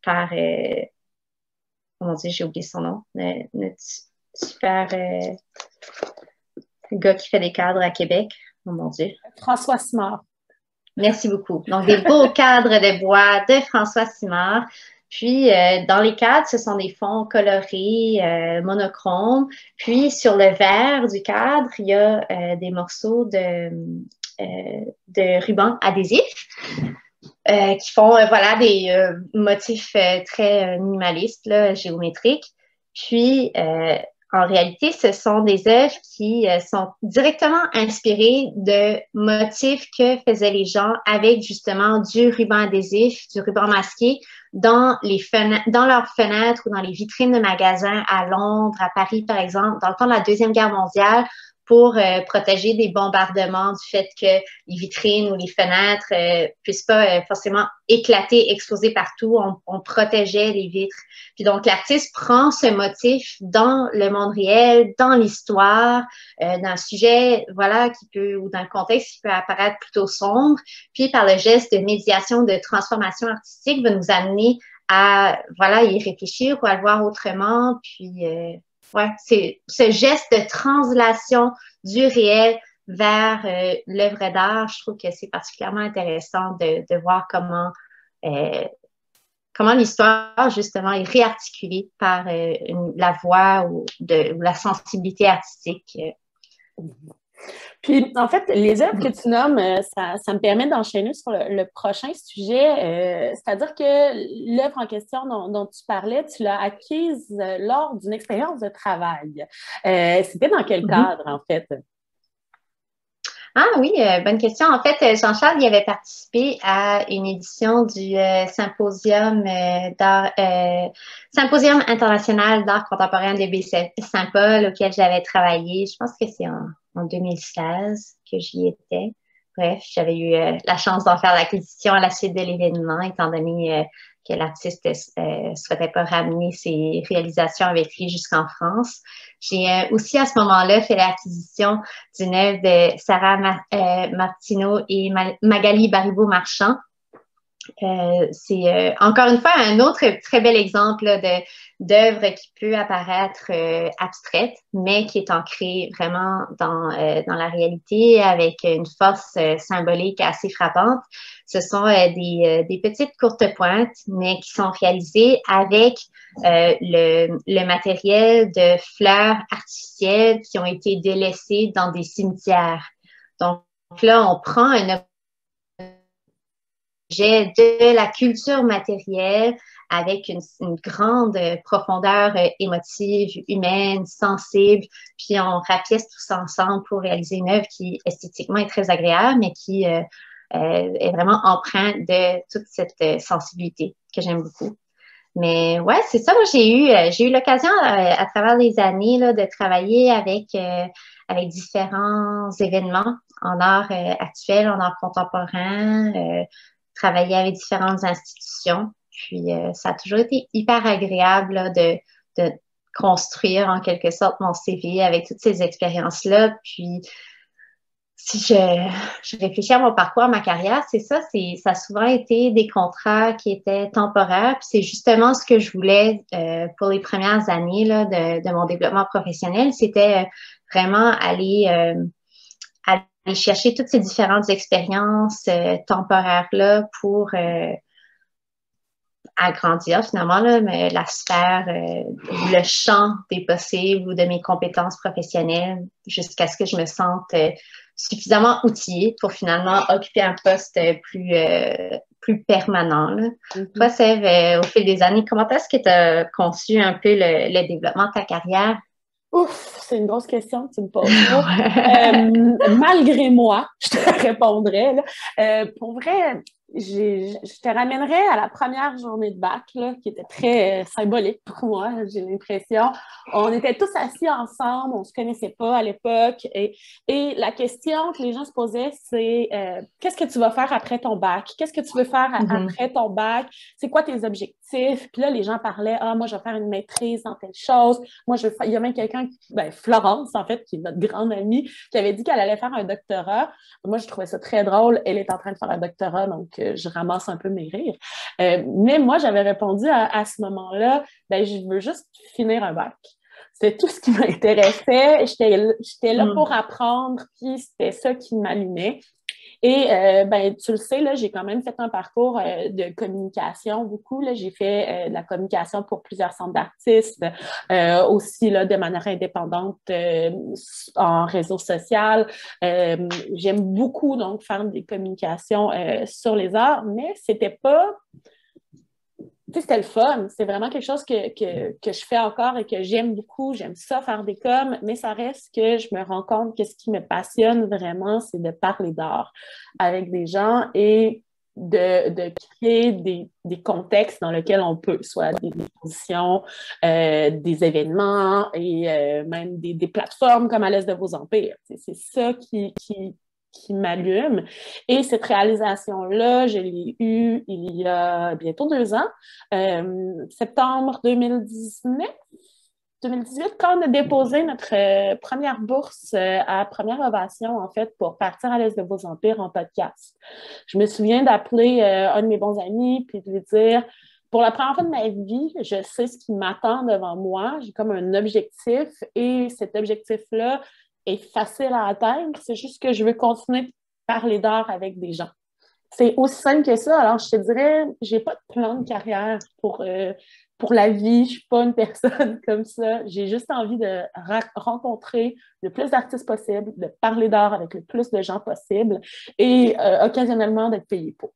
par... oh mon Dieu, j'ai oublié son nom. Notre super... le gars qui fait des cadres à Québec. Oh mon Dieu. François Simard. Merci beaucoup. Donc, des beaux cadres de bois de François Simard. Puis, dans les cadres, ce sont des fonds colorés, monochromes. Puis, sur le verre du cadre, il y a des morceaux de ruban adhésif qui font voilà, des motifs très minimalistes, là, géométriques. Puis, en réalité, ce sont des œuvres qui sont directement inspirées de motifs que faisaient les gens avec justement du ruban adhésif, du ruban masqué dans leurs fenêtres ou dans les vitrines de magasins à Londres, à Paris par exemple, dans le temps de la Deuxième Guerre mondiale, pour protéger des bombardements du fait que les vitrines ou les fenêtres puissent pas forcément éclater, exploser partout. On protégeait les vitres. Puis donc, l'artiste prend ce motif dans le monde réel, dans l'histoire, d'un sujet, voilà, ou d'un contexte qui peut apparaître plutôt sombre. Puis, par le geste de médiation, de transformation artistique, va nous amener à, voilà, y réfléchir ou à le voir autrement. Puis, ouais, c'est ce geste de translation du réel vers l'œuvre d'art. Je trouve que c'est particulièrement intéressant de voir comment l'histoire, justement, est réarticulée par la voix ou la sensibilité artistique. Puis, en fait, les œuvres que tu nommes, ça me permet d'enchaîner sur le prochain sujet. C'est-à-dire que l'œuvre en question dont tu parlais, tu l'as acquise lors d'une expérience de travail. C'était dans quel cadre, en fait? Ah oui, bonne question. En fait, Jean-Charles, il avait participé à une édition du Symposium Symposium international d'art contemporain de Baie-Saint-Paul auquel j'avais travaillé. Je pense que c'est en 2016 que j'y étais. Bref, j'avais eu la chance d'en faire l'acquisition à la suite de l'événement, étant donné que l'artiste souhaitait pas ramener ses réalisations avec lui jusqu'en France. J'ai aussi à ce moment-là fait l'acquisition d'une œuvre de Sarah Martineau et Magali Baribeau-Marchand. C'est encore une fois un autre très bel exemple d'œuvre qui peut apparaître abstraite, mais qui est ancrée vraiment dans la réalité avec une force symbolique assez frappante. Ce sont des petites courtes pointes, mais qui sont réalisées avec le matériel de fleurs artificielles qui ont été délaissées dans des cimetières. Donc là, on prend un de la culture matérielle avec une grande profondeur émotive, humaine, sensible, puis on rapièce tout ça ensemble pour réaliser une œuvre qui esthétiquement est très agréable, mais qui est vraiment empreinte de toute cette sensibilité que j'aime beaucoup. Mais ouais, c'est ça. Moi, j'ai eu l'occasion à travers les années là, de travailler avec différents événements en art actuel, en art contemporain, travailler avec différentes institutions. Puis ça a toujours été hyper agréable là, de construire en quelque sorte mon CV avec toutes ces expériences-là. Puis si je réfléchis à mon parcours, à ma carrière, ça a souvent été des contrats qui étaient temporaires. Puis c'est justement ce que je voulais pour les premières années là, de mon développement professionnel. C'était vraiment aller chercher toutes ces différentes expériences temporaires-là pour agrandir finalement là, la sphère, le champ des possibles ou de mes compétences professionnelles jusqu'à ce que je me sente suffisamment outillée pour finalement occuper un poste plus permanent. Là. Mm-hmm. Toi, Sève, au fil des années, comment est-ce que tu as conçu un peu le développement de ta carrière? Ouf, c'est une grosse question que tu me poses. Malgré moi, je te répondrais. Là. Pour vrai, je te ramènerais à la première journée de bac, là, qui était très symbolique pour moi, j'ai l'impression. On était tous assis ensemble, on ne se connaissait pas à l'époque. Et la question que les gens se posaient, c'est qu'est-ce que tu vas faire après ton bac? Qu'est-ce que tu veux faire après ton bac? C'est quoi tes objectifs? Puis là, les gens parlaient, moi, je vais faire une maîtrise dans telle chose. Moi, il y a même quelqu'un, Florence, en fait, qui est notre grande amie, qui avait dit qu'elle allait faire un doctorat. Moi, je trouvais ça très drôle. Elle est en train de faire un doctorat, donc je ramasse un peu mes rires. Mais moi, j'avais répondu à ce moment-là, je veux juste finir un bac. C'était tout ce qui m'intéressait. J'étais là pour apprendre, puis c'était ça qui m'allumait. Et tu le sais, là, j'ai quand même fait un parcours de communication beaucoup. Là. J'ai fait de la communication pour plusieurs centres d'artistes, aussi là, de manière indépendante en réseau social. J'aime beaucoup donc faire des communications sur les arts, mais c'était pas... Tu sais, c'était le fun. C'est vraiment quelque chose que je fais encore et que j'aime beaucoup. J'aime ça, faire des coms, mais ça reste que je me rends compte que ce qui me passionne vraiment, c'est de parler d'art avec des gens et de créer des contextes dans lesquels on peut, soit des expositions, des événements et même des plateformes comme à l'Est de vos empires. C'est ça qui m'allume. Et cette réalisation-là, je l'ai eue il y a bientôt 2 ans, septembre 2018, quand on a déposé notre première bourse à Première Ovation, en fait, pour partir à l'Est de vos empires en podcast. Je me souviens d'appeler un de mes bons amis puis de lui dire, pour la première fois de ma vie, je sais ce qui m'attend devant moi. J'ai comme un objectif et cet objectif-là est facile à atteindre. C'est juste que je veux continuer de parler d'art avec des gens. C'est aussi simple que ça. Alors, je te dirais, j'ai pas de plan de carrière pour la vie. Je suis pas une personne comme ça. J'ai juste envie de rencontrer le plus d'artistes possible, de parler d'art avec le plus de gens possible et occasionnellement d'être payé pour.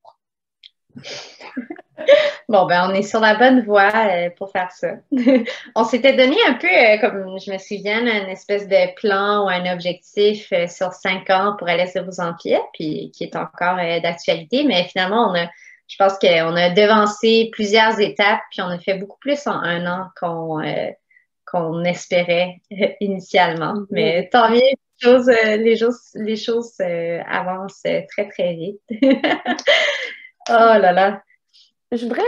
Bon, on est sur la bonne voie pour faire ça. On s'était donné un peu, comme je me souviens, une espèce de plan ou un objectif sur 5 ans pour à l'Est de vos empires, puis qui est encore d'actualité, mais finalement, je pense qu'on a devancé plusieurs étapes, puis on a fait beaucoup plus en 1 an qu'on espérait initialement. Mm-hmm. Mais tant mieux, les choses avancent très, très vite. Oh là là! Je voudrais,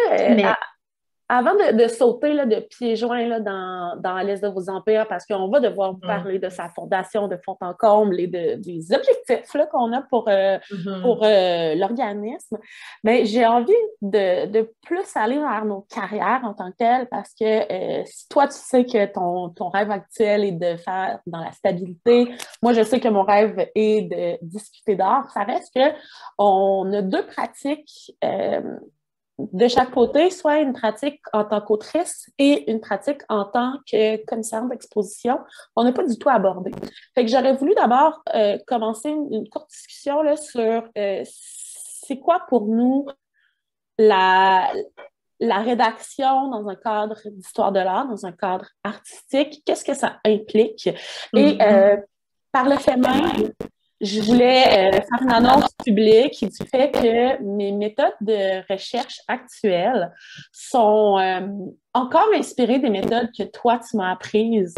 avant de sauter là, de pieds joints là, dans l'Est de vos empires, parce qu'on va devoir vous parler de sa fondation de fond en comble et des objectifs là, qu'on a pour l'organisme, mais j'ai envie de plus aller vers nos carrières en tant que telles, parce que si toi, tu sais que ton rêve actuel est de faire dans la stabilité, moi, je sais que mon rêve est de discuter d'art, ça reste qu'on a 2 pratiques de chaque côté, soit une pratique en tant qu'autrice et une pratique en tant que commissaire d'exposition. On n'a pas du tout abordé. Fait que j'aurais voulu d'abord commencer une courte discussion là, sur c'est quoi pour nous la rédaction dans un cadre d'histoire de l'art, dans un cadre artistique, qu'est-ce que ça implique? Et par le fait même, je voulais faire une annonce publique du fait que mes méthodes de recherche actuelles sont encore inspirées des méthodes que toi, tu m'as apprises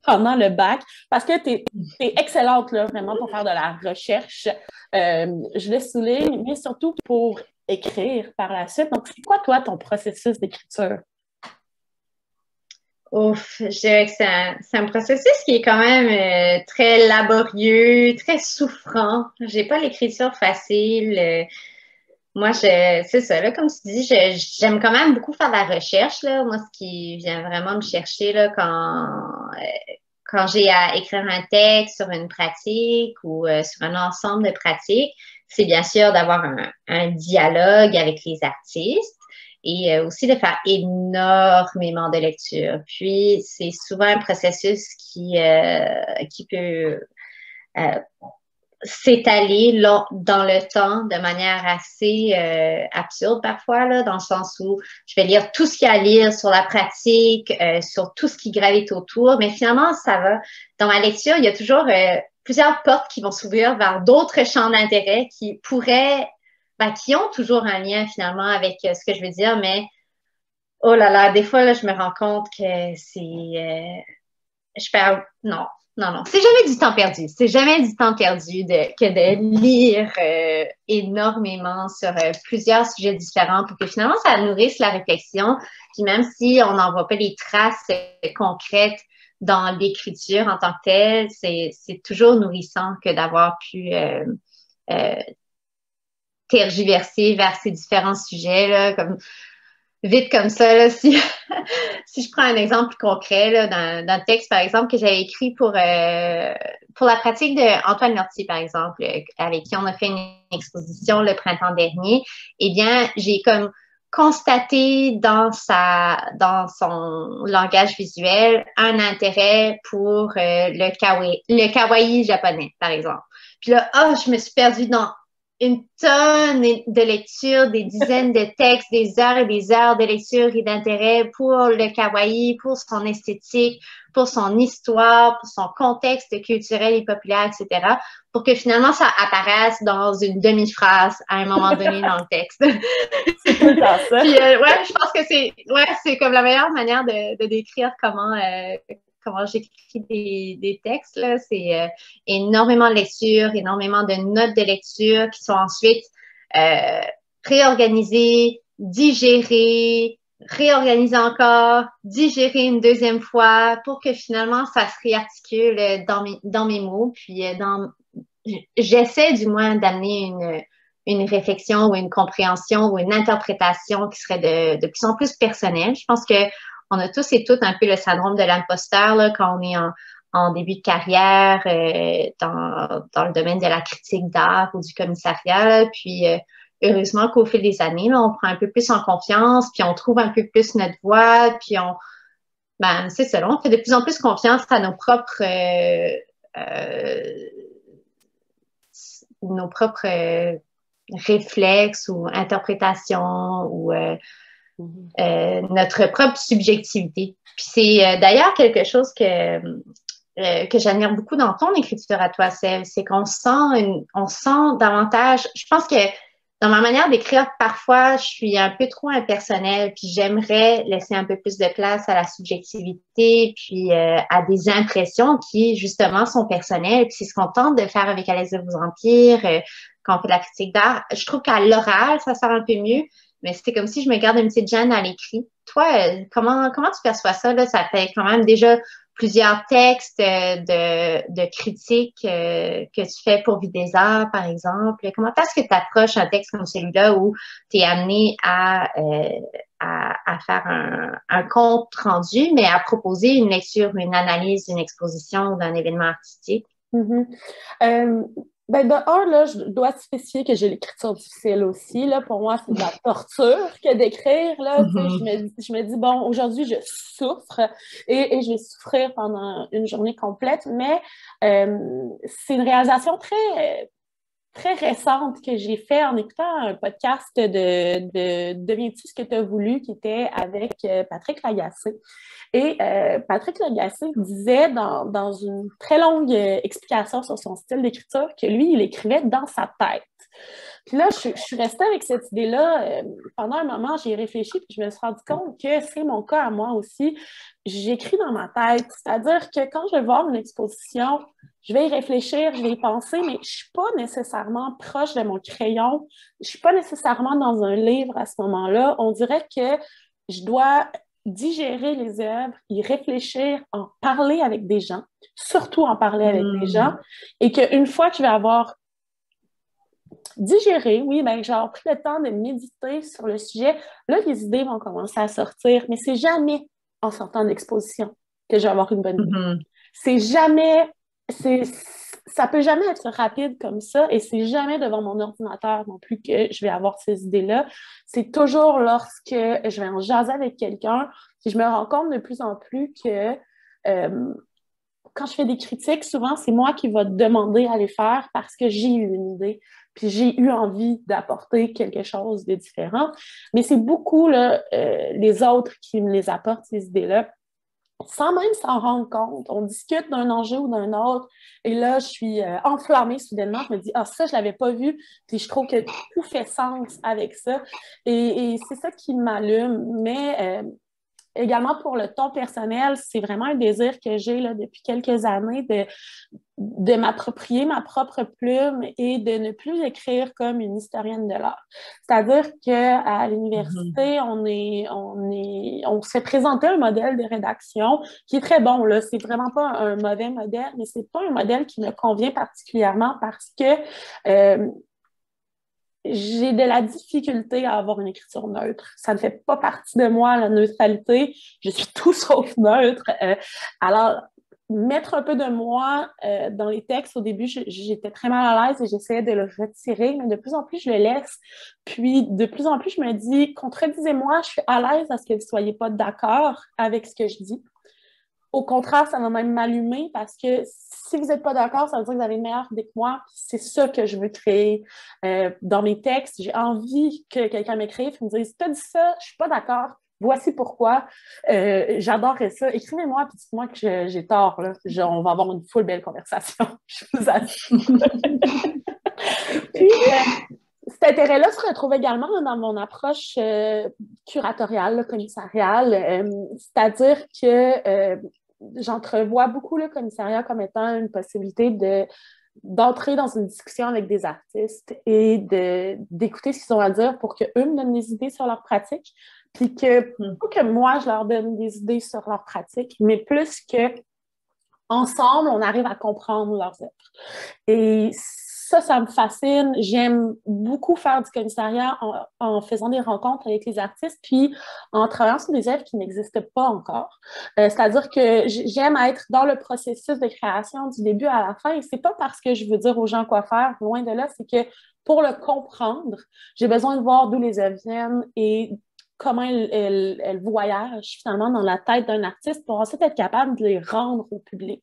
pendant le bac, parce que tu es excellente là, vraiment pour faire de la recherche. Je le souligne, mais surtout pour écrire par la suite. Donc, c'est quoi, toi, ton processus d'écriture? Ouf, je dirais que c'est un processus qui est quand même très laborieux, très souffrant. J'ai pas l'écriture facile. Moi, c'est ça, là, comme tu dis, j'aime quand même beaucoup faire de la recherche, là. Moi, ce qui vient vraiment me chercher, là, quand j'ai à écrire un texte sur une pratique ou sur un ensemble de pratiques, c'est bien sûr d'avoir un dialogue avec les artistes et aussi de faire énormément de lecture. Puis, c'est souvent un processus qui peut s'étaler dans le temps de manière assez absurde parfois, là, dans le sens où je vais lire tout ce qu'il y a à lire sur la pratique, sur tout ce qui gravite autour, mais finalement, ça va. Dans ma lecture, il y a toujours plusieurs portes qui vont s'ouvrir vers d'autres champs d'intérêt qui pourraient, qui ont toujours un lien finalement avec ce que je veux dire, mais oh là là, des fois, là, je me rends compte que je perds. Non, non, non. C'est jamais du temps perdu. C'est jamais du temps perdu que de lire énormément sur plusieurs sujets différents pour que finalement, ça nourrisse la réflexion. Puis même si on n'en voit pas les traces concrètes dans l'écriture en tant que telle, c'est toujours nourrissant que d'avoir pu tergiverser vers ces différents sujets, là, vite comme ça, là, si je prends un exemple plus concret là, d'un texte, par exemple, que j'avais écrit pour la pratique d'Antoine Lortie, par exemple, avec qui on a fait une exposition le printemps dernier, eh bien, j'ai comme constaté dans son langage visuel un intérêt pour le kawaii japonais, par exemple. Puis là, je me suis perdue dans une tonne de lectures, des dizaines de textes, des heures et des heures de lecture et d'intérêt pour le kawaii, pour son esthétique, pour son histoire, pour son contexte culturel et populaire, etc., pour que finalement ça apparaisse dans une demi-phrase à un moment donné dans le texte. C'est tout le temps ça. Puis, je pense que c'est comme la meilleure manière de décrire comment j'écris des textes, là, c'est énormément de lecture, énormément de notes de lecture qui sont ensuite réorganisées, digérées, réorganisées encore, digérées une deuxième fois pour que finalement ça se réarticule dans mes mots. Puis j'essaie du moins d'amener une réflexion ou une compréhension ou une interprétation qui serait de plus en plus personnelle. Je pense que on a tous et toutes un peu le syndrome de l'imposteur là, quand on est en début de carrière dans le domaine de la critique d'art ou du commissariat. Là. Puis, heureusement qu'au fil des années, là, on prend un peu plus en confiance, puis on trouve un peu plus notre voix, puis c'est ça, là, on fait de plus en plus confiance à nos propres réflexes ou interprétations ou notre propre subjectivité. Puis c'est d'ailleurs quelque chose que j'admire beaucoup dans ton écriture à toi, c'est qu'on sent davantage. Je pense que dans ma manière d'écrire, parfois, je suis un peu trop impersonnelle, puis j'aimerais laisser un peu plus de place à la subjectivité, puis à des impressions qui, justement, sont personnelles. Puis c'est ce qu'on tente de faire avec À l'aise de vos empires, quand on fait de la critique d'art. Je trouve qu'à l'oral, ça sort un peu mieux, mais c'est comme si je me garde une petite gêne à l'écrit. Toi, comment tu perçois ça, là? Ça fait quand même déjà plusieurs textes de critiques que tu fais pour Vie des Arts, par exemple. Comment est-ce que tu approches un texte comme celui-là où tu es amené à faire un compte rendu, mais à proposer une lecture, une analyse d'une exposition ou d'un événement artistique? De un, là, je dois spécifier que j'ai l'écriture difficile aussi. Là. Pour moi, c'est de la torture que d'écrire. Là. Je me dis, bon, aujourd'hui, je souffre et je vais souffrir pendant une journée complète, mais c'est une réalisation très très récente que j'ai fait en écoutant un podcast de Deviens-tu ce que tu as voulu, qui était avec Patrick Lagacé. Et Patrick Lagacé disait dans une très longue explication sur son style d'écriture que lui, il écrivait dans sa tête. Puis là, je suis restée avec cette idée-là. Pendant un moment, j'y ai réfléchi, puis je me suis rendu compte que c'est mon cas à moi aussi. J'écris dans ma tête. C'est-à-dire que quand je vais voir une exposition, je vais y réfléchir, je vais y penser, mais je ne suis pas nécessairement proche de mon crayon. Je ne suis pas nécessairement dans un livre à ce moment-là. On dirait que je dois digérer les œuvres, y réfléchir, en parler avec des gens, surtout en parler avec des gens, et qu'une fois que je vais avoir digéré, oui, ben j'ai pris le temps de méditer sur le sujet, là, les idées vont commencer à sortir, mais c'est jamais en sortant d'exposition que je vais avoir une bonne idée. C'est jamais, ça peut jamais être rapide comme ça, et c'est jamais devant mon ordinateur non plus que je vais avoir ces idées-là. C'est toujours lorsque je vais en jaser avec quelqu'un, puis je me rends compte de plus en plus que quand je fais des critiques, souvent, c'est moi qui va demander à les faire parce que j'ai eu une idée, puis j'ai eu envie d'apporter quelque chose de différent. Mais c'est beaucoup là, les autres qui me les apportent, ces idées-là, sans même s'en rendre compte. On discute d'un enjeu ou d'un autre, et là, je suis enflammée soudainement. Je me dis, ah, ça, je ne l'avais pas vu, puis je trouve que tout fait sens avec ça. Et c'est ça qui m'allume. Mais également pour le ton personnel, c'est vraiment un désir que j'ai là, depuis quelques années de m'approprier ma propre plume et de ne plus écrire comme une historienne de l'art. C'est-à-dire qu'à l'université, on s'est présenté un modèle de rédaction qui est très bon, là. C'est vraiment pas un mauvais modèle, mais c'est pas un modèle qui me convient particulièrement parce que j'ai de la difficulté à avoir une écriture neutre. Ça ne fait pas partie de moi, la neutralité. Je suis tout sauf neutre. Alors, mettre un peu de moi dans les textes, au début, j'étais très mal à l'aise et j'essayais de le retirer, mais de plus en plus, je le laisse. Puis, de plus en plus, je me dis, contredisez-moi, je suis à l'aise à ce que vous ne soyez pas d'accord avec ce que je dis. Au contraire, ça va même m'allumer parce que si vous n'êtes pas d'accord, ça veut dire que vous avez une meilleure idée que moi. C'est ça que je veux créer dans mes textes. J'ai envie que quelqu'un m'écrive et me dise « T'as dit ça, je ne suis pas d'accord, voici pourquoi. J'adorerais ça. Écrivez-moi et dites-moi que j'ai tort. Là. On va avoir une full belle conversation. Je vous assure. » Puis, cet intérêt-là se retrouve également dans mon approche curatoriale, commissariale, c'est-à-dire que j'entrevois beaucoup le commissariat comme étant une possibilité d'entrer dans une discussion avec des artistes et d'écouter ce qu'ils ont à dire pour qu'eux me donnent des idées sur leur pratique, puis pas que moi, je leur donne des idées sur leur pratique, mais plus que ensemble, on arrive à comprendre leurs œuvres. Et ça me fascine. J'aime beaucoup faire du commissariat en faisant des rencontres avec les artistes, puis en travaillant sur des œuvres qui n'existent pas encore. C'est-à-dire que j'aime être dans le processus de création du début à la fin, et c'est pas parce que je veux dire aux gens quoi faire, loin de là, c'est que pour le comprendre, j'ai besoin de voir d'où les œuvres viennent et comment elles voyagent finalement dans la tête d'un artiste pour ensuite être capable de les rendre au public.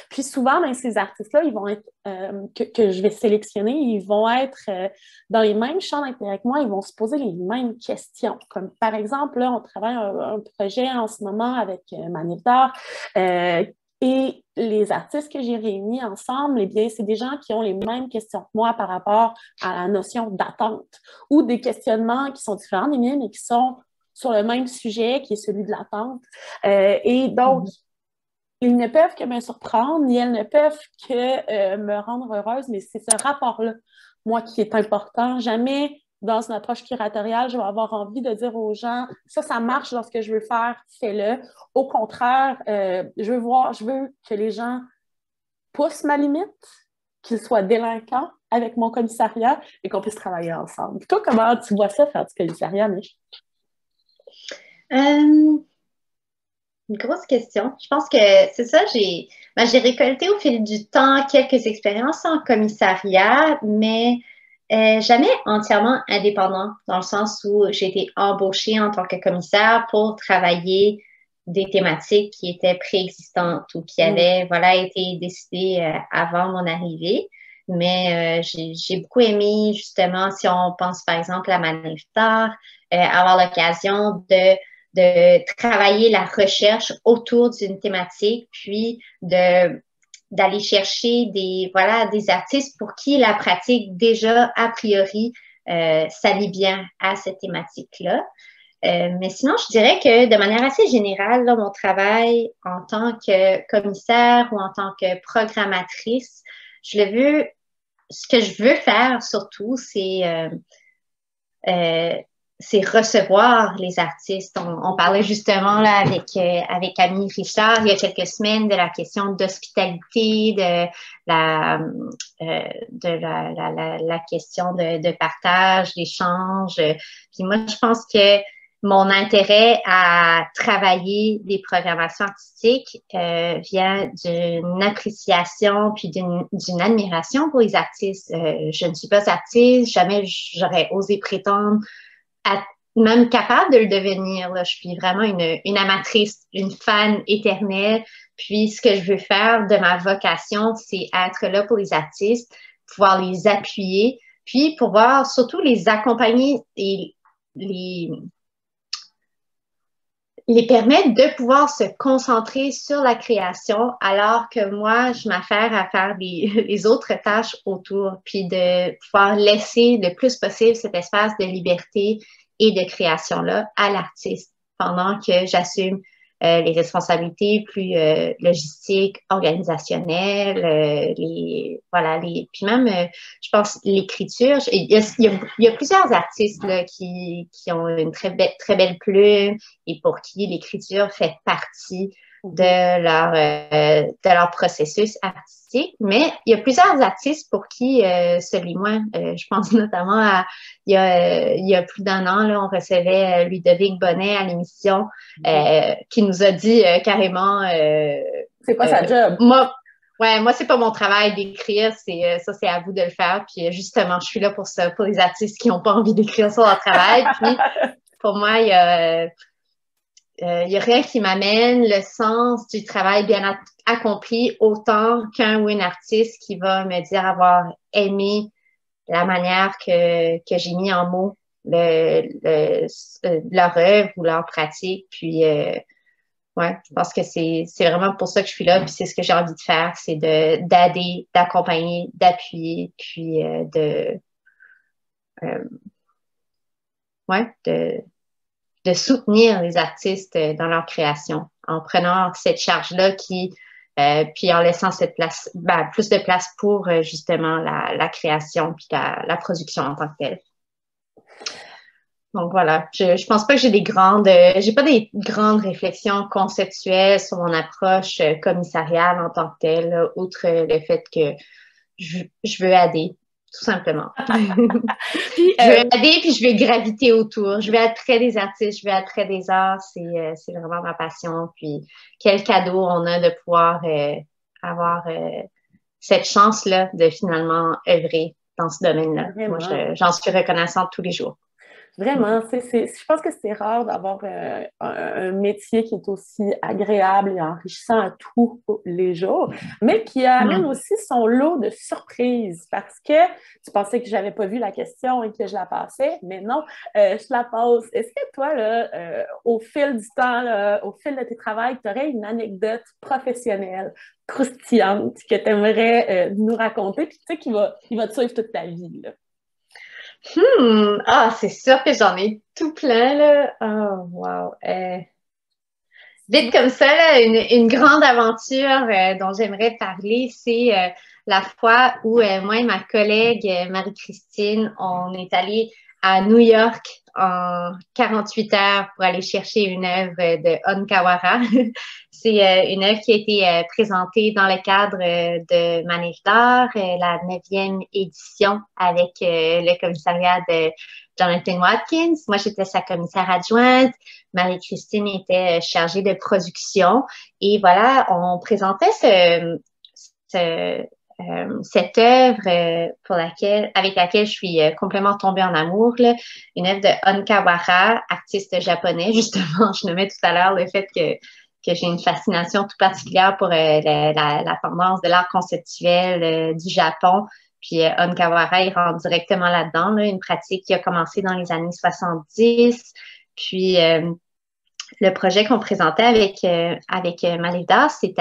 Puis souvent, ben, ces artistes-là, ils vont être, que je vais sélectionner, ils vont être dans les mêmes champs d'intérêt que moi, ils vont se poser les mêmes questions. Comme par exemple, là, on travaille un projet en ce moment avec Manif d'art, et les artistes que j'ai réunis ensemble, eh bien, c'est des gens qui ont les mêmes questions que moi par rapport à la notion d'attente ou des questionnements qui sont différents des miens, mais qui sont sur le même sujet, qui est celui de l'attente. Et donc, ils ne peuvent que me surprendre, ni elles ne peuvent que me rendre heureuse, mais c'est ce rapport-là, moi, qui est important. Jamais dans une approche curatoriale, je vais avoir envie de dire aux gens « ça marche dans ce que je veux faire, fais-le ». Au contraire, je veux que les gens poussent ma limite, qu'ils soient délinquants avec mon commissariat et qu'on puisse travailler ensemble. Puis toi, comment tu vois ça, faire du commissariat, Mich? Une grosse question. Je pense que c'est ça, j'ai récolté au fil du temps quelques expériences en commissariat, mais jamais entièrement indépendant, dans le sens où j'ai été embauchée en tant que commissaire pour travailler des thématiques qui étaient préexistantes ou qui avaient été décidées avant mon arrivée. mais j'ai beaucoup aimé, justement, si on pense par exemple à Manif d'art, avoir l'occasion de travailler la recherche autour d'une thématique, puis d'aller chercher des artistes pour qui la pratique déjà, a priori, s'allie bien à cette thématique-là. Mais sinon, je dirais que de manière assez générale, là, mon travail en tant que commissaire ou en tant que programmatrice, ce que je veux faire surtout, c'est recevoir les artistes. On parlait justement là avec Camille Richard il y a quelques semaines de la question d'hospitalité, de la question de partage, d'échange. Puis moi, je pense que mon intérêt à travailler des programmations artistiques vient d'une appréciation puis d'une admiration pour les artistes. Je ne suis pas artiste, jamais j'aurais osé prétendre même capable de le devenir. Là. Je suis vraiment une amatrice, une fan éternelle. Puis, ce que je veux faire de ma vocation, c'est être là pour les artistes, pouvoir les appuyer, puis pouvoir surtout les accompagner et les permettre de pouvoir se concentrer sur la création alors que moi, je m'affaire à faire les autres tâches autour, puis de pouvoir laisser le plus possible cet espace de liberté et de création-là à l'artiste pendant que j'assume les responsabilités plus logistiques, organisationnelles, puis même, je pense, l'écriture. Il y a plusieurs artistes là, qui ont une très belle plume et pour qui l'écriture fait partie de leur processus artistique. Mais il y a plusieurs artistes pour qui, celui moi, je pense notamment à il y a plus d'un an, là, on recevait Ludovic Bonnet à l'émission qui nous a dit carrément c'est pas sa job. Moi, c'est pas mon travail d'écrire, c'est à vous de le faire. Puis justement, je suis là pour ça, pour les artistes qui n'ont pas envie d'écrire sur leur travail. Puis pour moi, il y a rien qui m'amène le sens du travail bien accompli autant qu'un ou une artiste qui va me dire avoir aimé la manière que j'ai mis en mots leur œuvre ou leur pratique. Puis, je pense que c'est vraiment pour ça que je suis là. Puis c'est ce que j'ai envie de faire, c'est d'aider, d'accompagner, d'appuyer, puis de soutenir les artistes dans leur création en prenant cette charge-là puis en laissant cette place, plus de place pour justement la création puis la production en tant que telle. Donc voilà, je pense pas que j'ai pas des grandes réflexions conceptuelles sur mon approche commissariale en tant que telle, outre le fait que je veux aider. Tout simplement. Puis, je veux aider, puis je veux graviter autour. Je veux être près des artistes, je veux être près des arts. C'est vraiment ma passion. Puis, quel cadeau on a de pouvoir avoir cette chance-là de finalement œuvrer dans ce domaine-là. Vraiment. Moi, j'en suis reconnaissante tous les jours. Vraiment, je pense que c'est rare d'avoir un métier qui est aussi agréable et enrichissant à tous les jours, mais qui amène aussi son lot de surprises parce que tu pensais que j'avais pas vu la question et que je la passais, mais non, je la passe. Est-ce que toi, là, au fil du temps, là, au fil de tes travaux, tu aurais une anecdote professionnelle croustillante que tu aimerais nous raconter, puis tu sais, qui va te suivre toute ta vie, là? C'est sûr que j'en ai tout plein, là. Oh, wow. Vite comme ça, là, une grande aventure dont j'aimerais parler, c'est la fois où moi et ma collègue Marie-Christine, on est allés à New York en 48 heures pour aller chercher une œuvre de Onkawara. C'est une œuvre qui a été présentée dans le cadre de Manif d'art, la 9e édition avec le commissariat de Jonathan Watkins. Moi, j'étais sa commissaire adjointe. Marie-Christine était chargée de production. Et voilà, on présentait cette œuvre avec laquelle je suis complètement tombée en amour, là, une œuvre de Onkawara, artiste japonais. Justement, je nommais tout à l'heure le fait que j'ai une fascination tout particulière pour la tendance de l'art conceptuel du Japon. Puis Onkawara, il rentre directement là-dedans, là, une pratique qui a commencé dans les années 70. Puis le projet qu'on présentait avec Malevda, c'est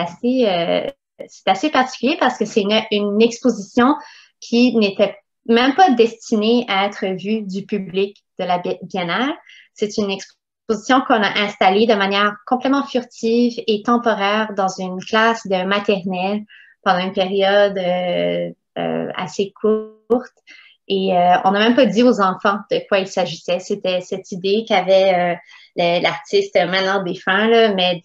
assez particulier parce que c'est une exposition qui n'était même pas destinée à être vue du public de la biennale. C'est une exposition qu'on a installée de manière complètement furtive et temporaire dans une classe de maternelle pendant une période assez courte. Et on n'a même pas dit aux enfants de quoi il s'agissait. C'était cette idée qu'avait l'artiste maintenant défunt, là, mais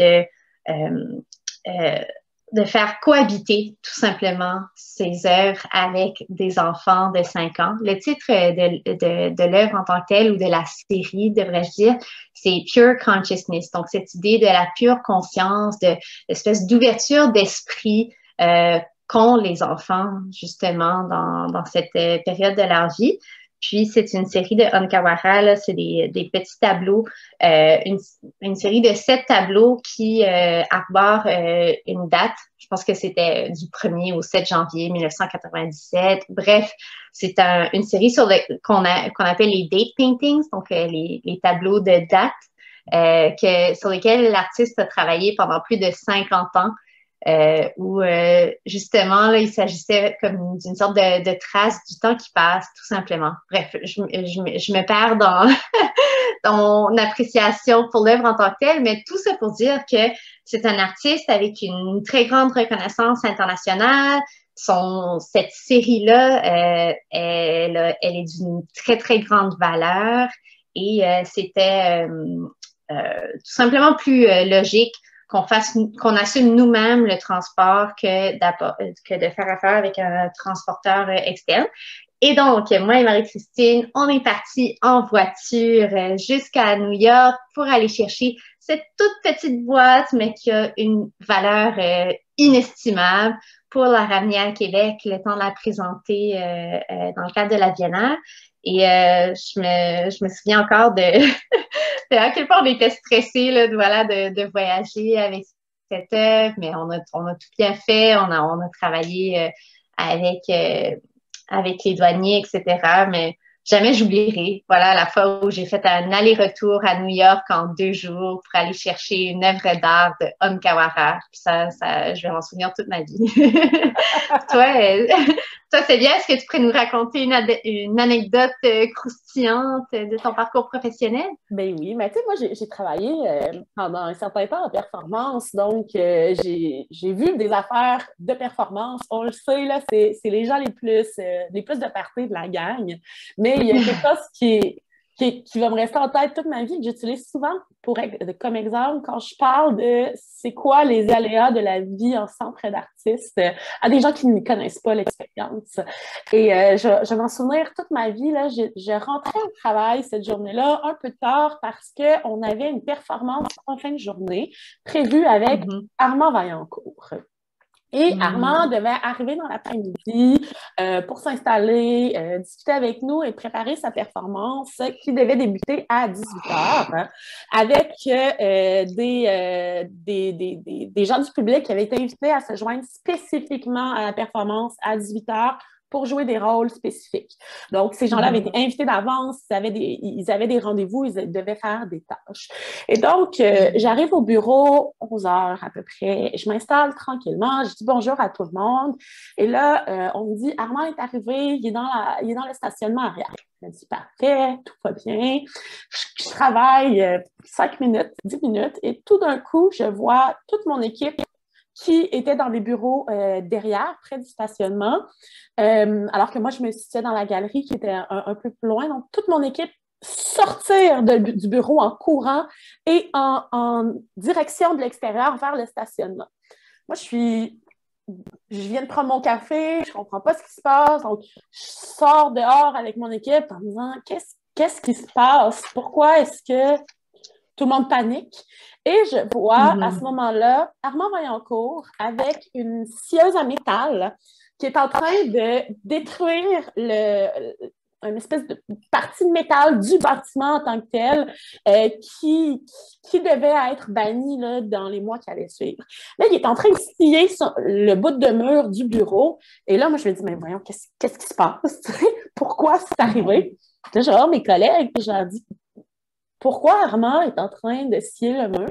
de faire cohabiter tout simplement ses œuvres avec des enfants de 5 ans. Le titre de l'œuvre en tant que telle ou de la série, devrais-je dire, c'est Pure Consciousness. Donc, cette idée de la pure conscience, de l'espèce d'ouverture d'esprit qu'ont les enfants, justement, dans cette période de leur vie. Puis, c'est une série de Onkawara, là, c'est des petits tableaux, une série de 7 tableaux qui arborent une date. Je pense que c'était du 1er au 7 janvier 1997. Bref, c'est une série qu'on appelle les date paintings, donc les tableaux de date, sur lesquels l'artiste a travaillé pendant plus de 50 ans. Où justement, là, il s'agissait comme d'une sorte de trace du temps qui passe, tout simplement. Bref, je me perds dans, dans mon appréciation pour l'œuvre en tant que telle, mais tout ça pour dire que c'est un artiste avec une très grande reconnaissance internationale. Cette série-là, elle est d'une très, très grande valeur et c'était tout simplement plus logique qu'on assume nous-mêmes le transport que de faire affaire avec un transporteur externe. Et donc, moi et Marie-Christine, on est partis en voiture jusqu'à New York pour aller chercher cette toute petite boîte, mais qui a une valeur inestimable pour la ramener à Québec, le temps de la présenter dans le cadre de la Biennale. Et je me souviens encore de à quel point on était stressés là, de voyager avec cette œuvre, mais on a tout bien fait, on a travaillé avec les douaniers, etc. Mais jamais j'oublierai, voilà, la fois où j'ai fait un aller-retour à New York en 2 jours pour aller chercher une œuvre d'art de Onkawara. Puis ça, je vais m'en souvenir toute ma vie. Toi, c'est bien. Est-ce que tu pourrais nous raconter une anecdote croustillante de ton parcours professionnel? Ben oui, mais tu sais, moi, j'ai travaillé pendant un certain temps en performance, donc j'ai vu des affaires de performance. On le sait, là, c'est les gens les plus de party de la gang, mais il y a quelque chose qui va me rester en tête toute ma vie, que j'utilise souvent comme exemple quand je parle de c'est quoi les aléas de la vie en centre d'artiste à des gens qui ne connaissent pas l'expérience. Et je vais m'en souvenir toute ma vie. Là, je rentrais au travail cette journée-là un peu tard parce qu'on avait une performance en fin de journée prévue avec Armand Vaillancourt. Et Armand devait arriver dans l'après-midi pour s'installer, discuter avec nous et préparer sa performance qui devait débuter à 18h avec des gens du public qui avaient été invités à se joindre spécifiquement à la performance à 18h pour jouer des rôles spécifiques. Donc, ces gens-là avaient été invités d'avance, ils avaient des rendez-vous, ils devaient faire des tâches. Et donc, j'arrive au bureau, 11h à peu près, je m'installe tranquillement, je dis bonjour à tout le monde, et là, on me dit, Armand est arrivé, il est dans le stationnement arrière. Je me dis, parfait, tout va bien. Je travaille 5 minutes, 10 minutes, et tout d'un coup, je vois toute mon équipe qui était dans les bureaux derrière, près du stationnement, alors que moi, je me situais dans la galerie qui était un peu plus loin. Donc, toute mon équipe sortir du bureau en courant et en direction de l'extérieur vers le stationnement. Moi, je viens de prendre mon café, je comprends pas ce qui se passe, donc je sors dehors avec mon équipe en me disant qu'est-ce qui se passe? Pourquoi est-ce que tout le monde panique? Et je vois à ce moment-là Armand Vaillancourt avec une scieuse à métal qui est en train de détruire une espèce de partie de métal du bâtiment en tant que tel qui devait être banni là, dans les mois qui allaient suivre. Là, il est en train de scier le bout de mur du bureau. Et là, moi, je me dis, mais voyons, qu'est-ce qui se passe? Pourquoi c'est arrivé? Là, je regarde mes collègues et je leur dis, pourquoi Armand est en train de scier le mur?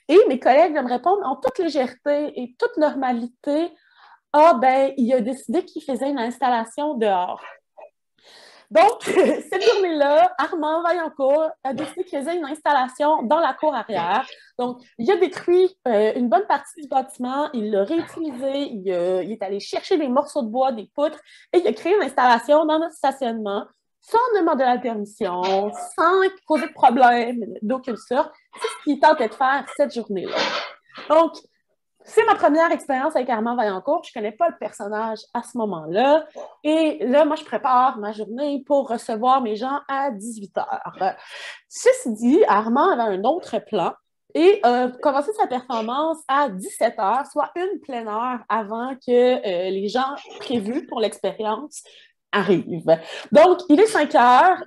Et mes collègues me répondent en toute légèreté et toute normalité, ah, ben, il a décidé qu'il faisait une installation dehors. Donc, cette journée-là, Armand Vaillancourt a décidé qu'il faisait une installation dans la cour arrière. Donc, il a détruit une bonne partie du bâtiment, il l'a réutilisé, il est allé chercher des morceaux de bois, des poutres, et il a créé une installation dans notre stationnement, sans demander la permission, sans causer de problème d'aucune sorte. C'est ce qu'il tentait de faire cette journée-là. Donc, c'est ma première expérience avec Armand Vaillancourt. Je ne connais pas le personnage à ce moment-là. Et là, moi, je prépare ma journée pour recevoir mes gens à 18h. Ceci dit, Armand avait un autre plan et a commencé sa performance à 17h, soit une pleine heure avant que les gens prévus pour l'expérience arrivent. Donc, il est 5h.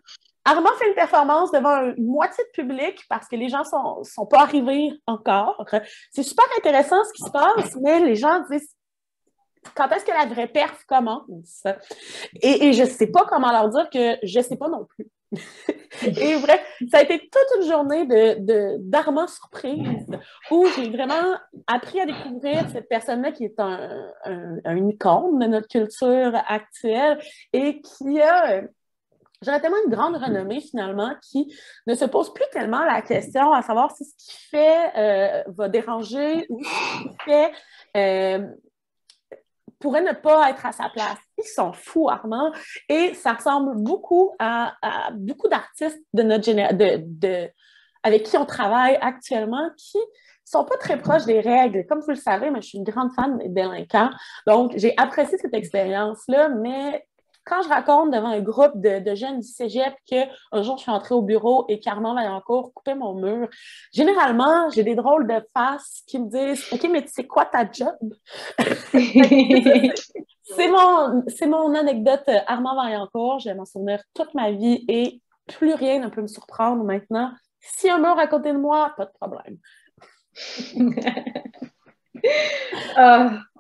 Armand fait une performance devant une moitié de public parce que les gens sont pas arrivés encore. C'est super intéressant ce qui se passe, mais les gens disent quand est-ce que la vraie perf commence? Et je sais pas comment leur dire que je sais pas non plus. Et bref, ça a été toute une journée d'Armand surprise où j'ai vraiment appris à découvrir cette personne-là qui est une icône de notre culture actuelle et qui a... J'aurais tellement une grande renommée, finalement, qui ne se pose plus tellement la question à savoir si ce qu'il fait va déranger ou si ce qu'il fait pourrait ne pas être à sa place. Ils sont fous, Armand, et ça ressemble beaucoup à beaucoup d'artistes de notre avec qui on travaille actuellement, qui sont pas très proches des règles. Comme vous le savez, moi, je suis une grande fan des délinquants, donc j'ai apprécié cette expérience-là, mais quand je raconte devant un groupe de jeunes du cégep qu'un jour, je suis entrée au bureau et qu'Armand Vaillancourt coupait mon mur, généralement, j'ai des drôles de faces qui me disent « OK, mais c'est quoi ta job? » C'est mon anecdote Armand Vaillancourt. Je vais m'en souvenir toute ma vie et plus rien ne peut me surprendre maintenant. Si un mur à côté de moi, pas de problème.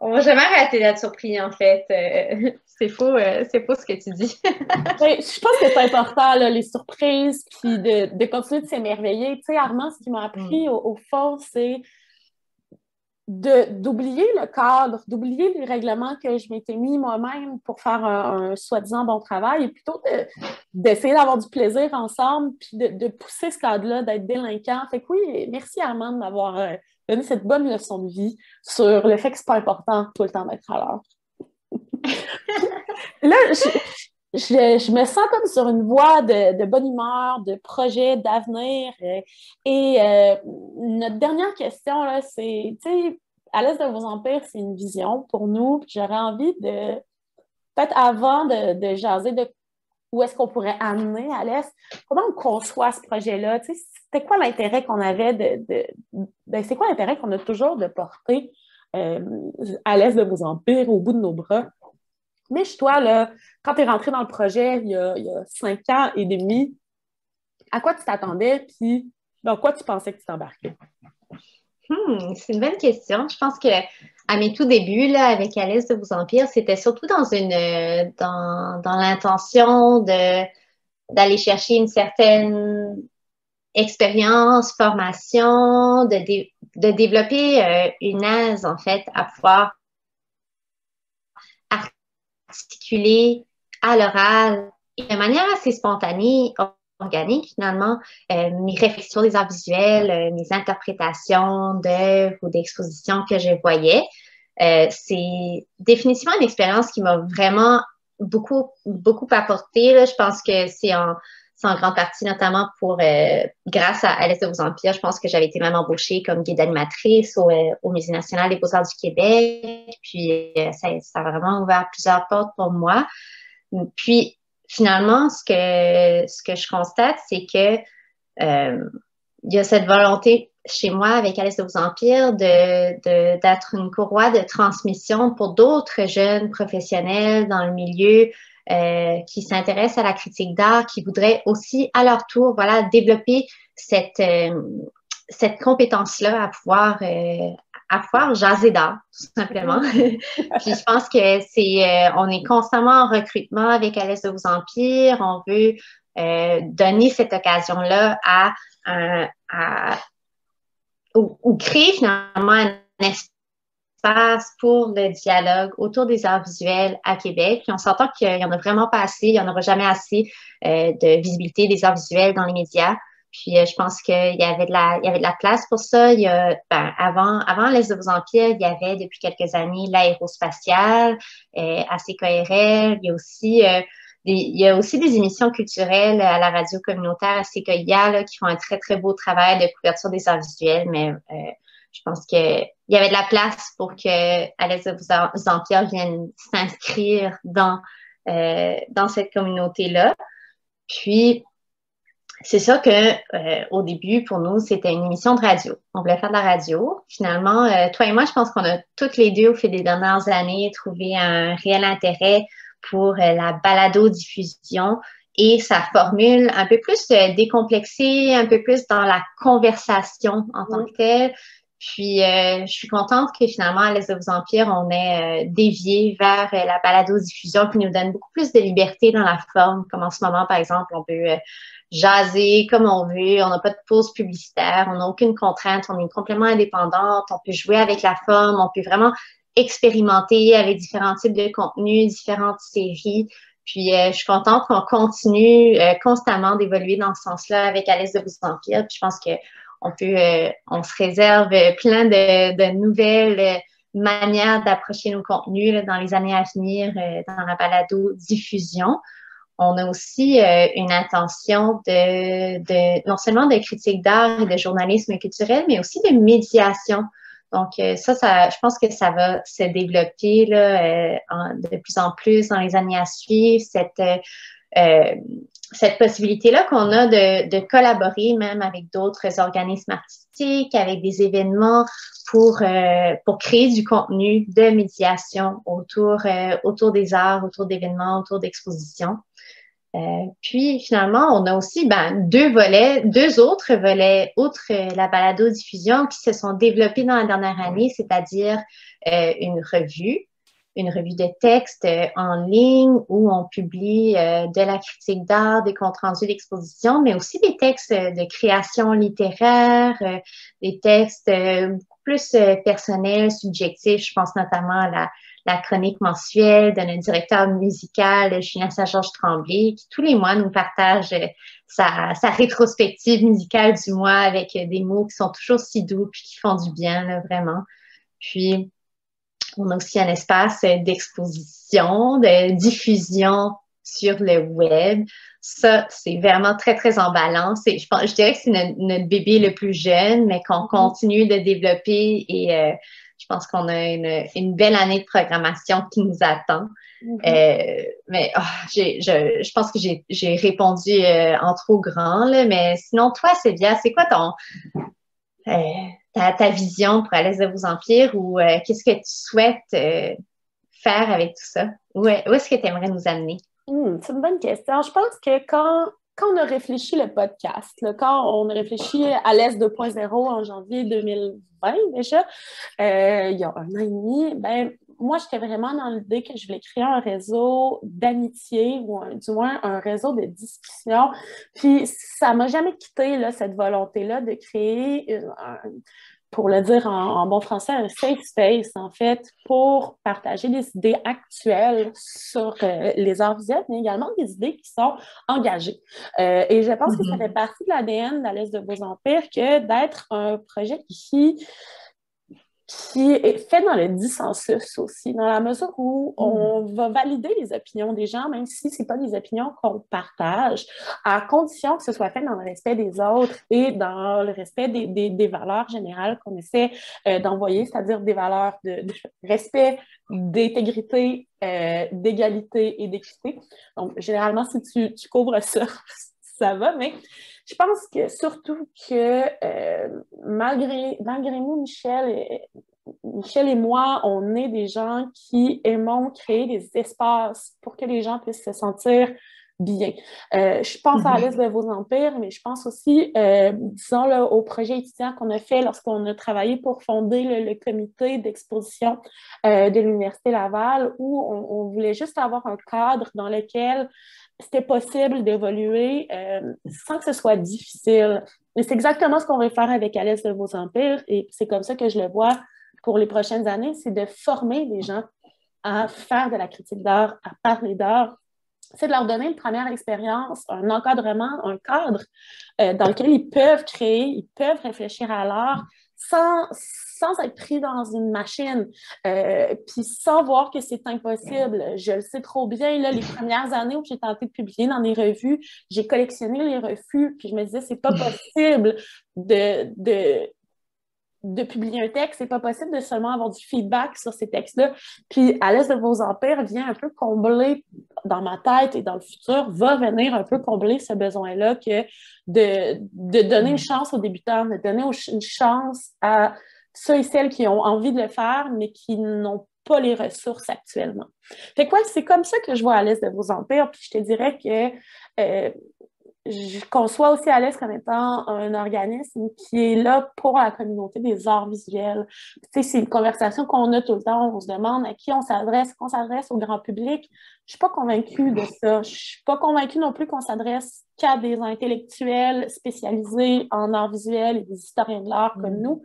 On va jamais arrêter d'être surpris, en fait. C'est faux ce que tu dis. Je pense que c'est important, là, les surprises, puis de continuer de s'émerveiller. Tu sais, Armand, ce qui m'a appris, au fond, c'est d'oublier le cadre, d'oublier les règlements que je m'étais mis moi-même pour faire un soi-disant bon travail, et plutôt d'essayer d'avoir du plaisir ensemble, puis de pousser ce cadre-là, d'être délinquant. Fait que oui, merci Armand de m'avoir donné cette bonne leçon de vie sur le fait que c'est pas important tout le temps d'être à l'heure. Là, je me sens comme sur une voie de bonne humeur, de projet, d'avenir. Notre dernière question, là, c'est, tu sais, à l'Est de vos empires, c'est une vision pour nous. J'aurais envie de, peut-être avant de jaser de où est-ce qu'on pourrait amener à l'Est, comment on conçoit ce projet-là? Tu sais, c'était quoi l'intérêt qu'on avait c'est quoi l'intérêt qu'on a toujours de porter à l'Est de vos empires, au bout de nos bras? Mais toi, là, quand tu es rentré dans le projet il y a 5 ans et demi, à quoi tu t'attendais, puis dans quoi tu pensais que tu t'embarquais? C'est une bonne question. Je pense que à mes tout débuts, là, avec À l'Est de vos empires, c'était surtout dans l'intention d'aller chercher une certaine expérience, formation, de développer une aise, en fait, à pouvoir articuler à l'oral et de manière assez spontanée, organique finalement, mes réflexions des arts visuels, mes interprétations d'œuvres ou d'expositions que je voyais. C'est définitivement une expérience qui m'a vraiment beaucoup, beaucoup apporté. Là. Je pense que c'est en grande partie notamment grâce à l'Est de vos empires, je pense que j'avais été même embauchée comme guide animatrice au Musée national des beaux-arts du Québec. Puis ça a vraiment ouvert plusieurs portes pour moi. Puis finalement, ce que je constate, c'est que il y a cette volonté chez moi avec À l'Est de vos empires d'être une courroie de transmission pour d'autres jeunes professionnels dans le milieu qui s'intéressent à la critique d'art, qui voudraient aussi, à leur tour, voilà, développer cette compétence-là à pouvoir jaser d'art, tout simplement. Puis je pense que on est constamment en recrutement avec À l'Est de vos empires. On veut donner cette occasion-là ou créer finalement un espace pour le dialogue autour des arts visuels à Québec. Puis on s'entend qu'il n'y en a vraiment pas assez, il n'y en aura jamais assez de visibilité des arts visuels dans les médias. Puis je pense qu'il y avait de la place pour ça. Avant l'Est de vos empires, il y avait depuis quelques années l'aérospatiale à CKRL. Il y a aussi des émissions culturelles à la radio communautaire à CKIA là, qui font un très, très beau travail de couverture des arts visuels, mais je pense qu'il y avait de la place pour que À l'Est de vos empires vienne s'inscrire dans cette communauté-là. Puis, c'est ça que au début, pour nous, c'était une émission de radio. On voulait faire de la radio. Finalement, toi et moi, je pense qu'on a toutes les deux, au fil des dernières années, trouvé un réel intérêt pour la balado-diffusion et sa formule un peu plus décomplexée, un peu plus dans la conversation en tant que telle. Puis, je suis contente que finalement, à l'Est de vos empires, on ait dévié vers la balado-diffusion qui nous donne beaucoup plus de liberté dans la forme, comme en ce moment, par exemple, on peut jaser comme on veut, on n'a pas de pause publicitaire, on n'a aucune contrainte, on est complètement indépendante, on peut jouer avec la forme, on peut vraiment expérimenter avec différents types de contenus, différentes séries. Puis, je suis contente qu'on continue constamment d'évoluer dans ce sens-là avec À l'Est de vos empires. Puis, je pense que on se réserve plein de nouvelles manières d'approcher nos contenus là, dans les années à venir dans la balado-diffusion. On a aussi une intention non seulement de critique d'art et de journalisme culturel, mais aussi de médiation. Donc, ça, je pense que ça va se développer là, de plus en plus dans les années à suivre, cette possibilité-là qu'on a de collaborer même avec d'autres organismes artistiques, avec des événements pour créer du contenu de médiation autour des arts, autour d'événements, autour d'expositions. Puis finalement, on a aussi deux autres volets, outre la balado-diffusion, qui se sont développés dans la dernière année, c'est-à-dire une revue de texte en ligne où on publie de la critique d'art, des comptes rendus d'exposition, mais aussi des textes de création littéraire, des textes beaucoup plus personnels, subjectifs. Je pense notamment à la chronique mensuelle de notre directeur musical, Julien Saint-Georges Tremblay, qui tous les mois nous partage sa rétrospective musicale du mois avec des mots qui sont toujours si doux puis qui font du bien, là, vraiment. Puis, on a aussi un espace d'exposition, de diffusion sur le web. Ça, c'est vraiment très, très emballant. Je dirais que c'est notre bébé le plus jeune, mais qu'on continue de développer et je pense qu'on a une belle année de programmation qui nous attend. Mais je pense que j'ai répondu en trop grand, là, mais sinon, toi, Sylvia, c'est quoi ta vision pour À l'Est de vos empires ou qu'est-ce que tu souhaites faire avec tout ça? Où est-ce que tu aimerais nous amener? C'est une bonne question. Je pense que quand on a réfléchi le podcast, là, quand on a réfléchi à l'Est 2.0 en janvier 2020 déjà, il y a 1 an et demi, moi, j'étais vraiment dans l'idée que je voulais créer un réseau d'amitié ou du moins un réseau de discussion. Puis, ça m'a jamais quitté là, cette volonté-là de créer pour le dire en bon français, un safe space, en fait, pour partager des idées actuelles sur les arts visuels, mais également des idées qui sont engagées. Et je pense que ça fait partie de l'ADN d'À l'Est de vos empires que d'être un projet qui est fait dans le dissensus aussi, dans la mesure où on va valider les opinions des gens, même si ce n'est pas des opinions qu'on partage, à condition que ce soit fait dans le respect des autres et dans le respect des valeurs générales qu'on essaie d'envoyer, c'est-à-dire des valeurs de respect, d'intégrité, d'égalité et d'équité. Donc, généralement, si tu couvres ça, ça va, mais je pense que surtout que malgré nous, Michel, Michel et moi, on est des gens qui aimons créer des espaces pour que les gens puissent se sentir bien. Je pense à l'Est de vos empires, mais je pense aussi, disons, là, au projet étudiant qu'on a fait lorsqu'on a travaillé pour fonder le comité d'exposition de l'Université Laval, où on voulait juste avoir un cadre dans lequel c'était possible d'évoluer sans que ce soit difficile. Et c'est exactement ce qu'on veut faire avec À l'Est de vos empires, et c'est comme ça que je le vois pour les prochaines années, c'est de former les gens à faire de la critique d'art, à parler d'art. C'est de leur donner une première expérience, un encadrement, un cadre dans lequel ils peuvent créer, ils peuvent réfléchir à l'art sans être pris dans une machine, puis sans voir que c'est impossible. Je le sais trop bien, là, les premières années où j'ai tenté de publier dans des revues, j'ai collectionné les refus, puis je me disais, c'est pas possible de publier un texte, c'est pas possible de seulement avoir du feedback sur ces textes-là. Puis À l'Est de vos empires vient un peu combler, dans ma tête et dans le futur, va venir un peu combler ce besoin-là que de donner une chance aux débutants, de donner une chance à ceux et celles qui ont envie de le faire, mais qui n'ont pas les ressources actuellement. Fait que ouais, c'est comme ça que je vois À l'Est de vos empires, puis je te dirais que je conçois aussi À l'Est comme étant un organisme qui est là pour la communauté des arts visuels. Tu sais, c'est une conversation qu'on a tout le temps. On se demande à qui on s'adresse, qu'on s'adresse au grand public. Je suis pas convaincue de ça. Je suis pas convaincue non plus qu'on s'adresse qu'à des intellectuels spécialisés en arts visuels et des historiens de l'art comme nous.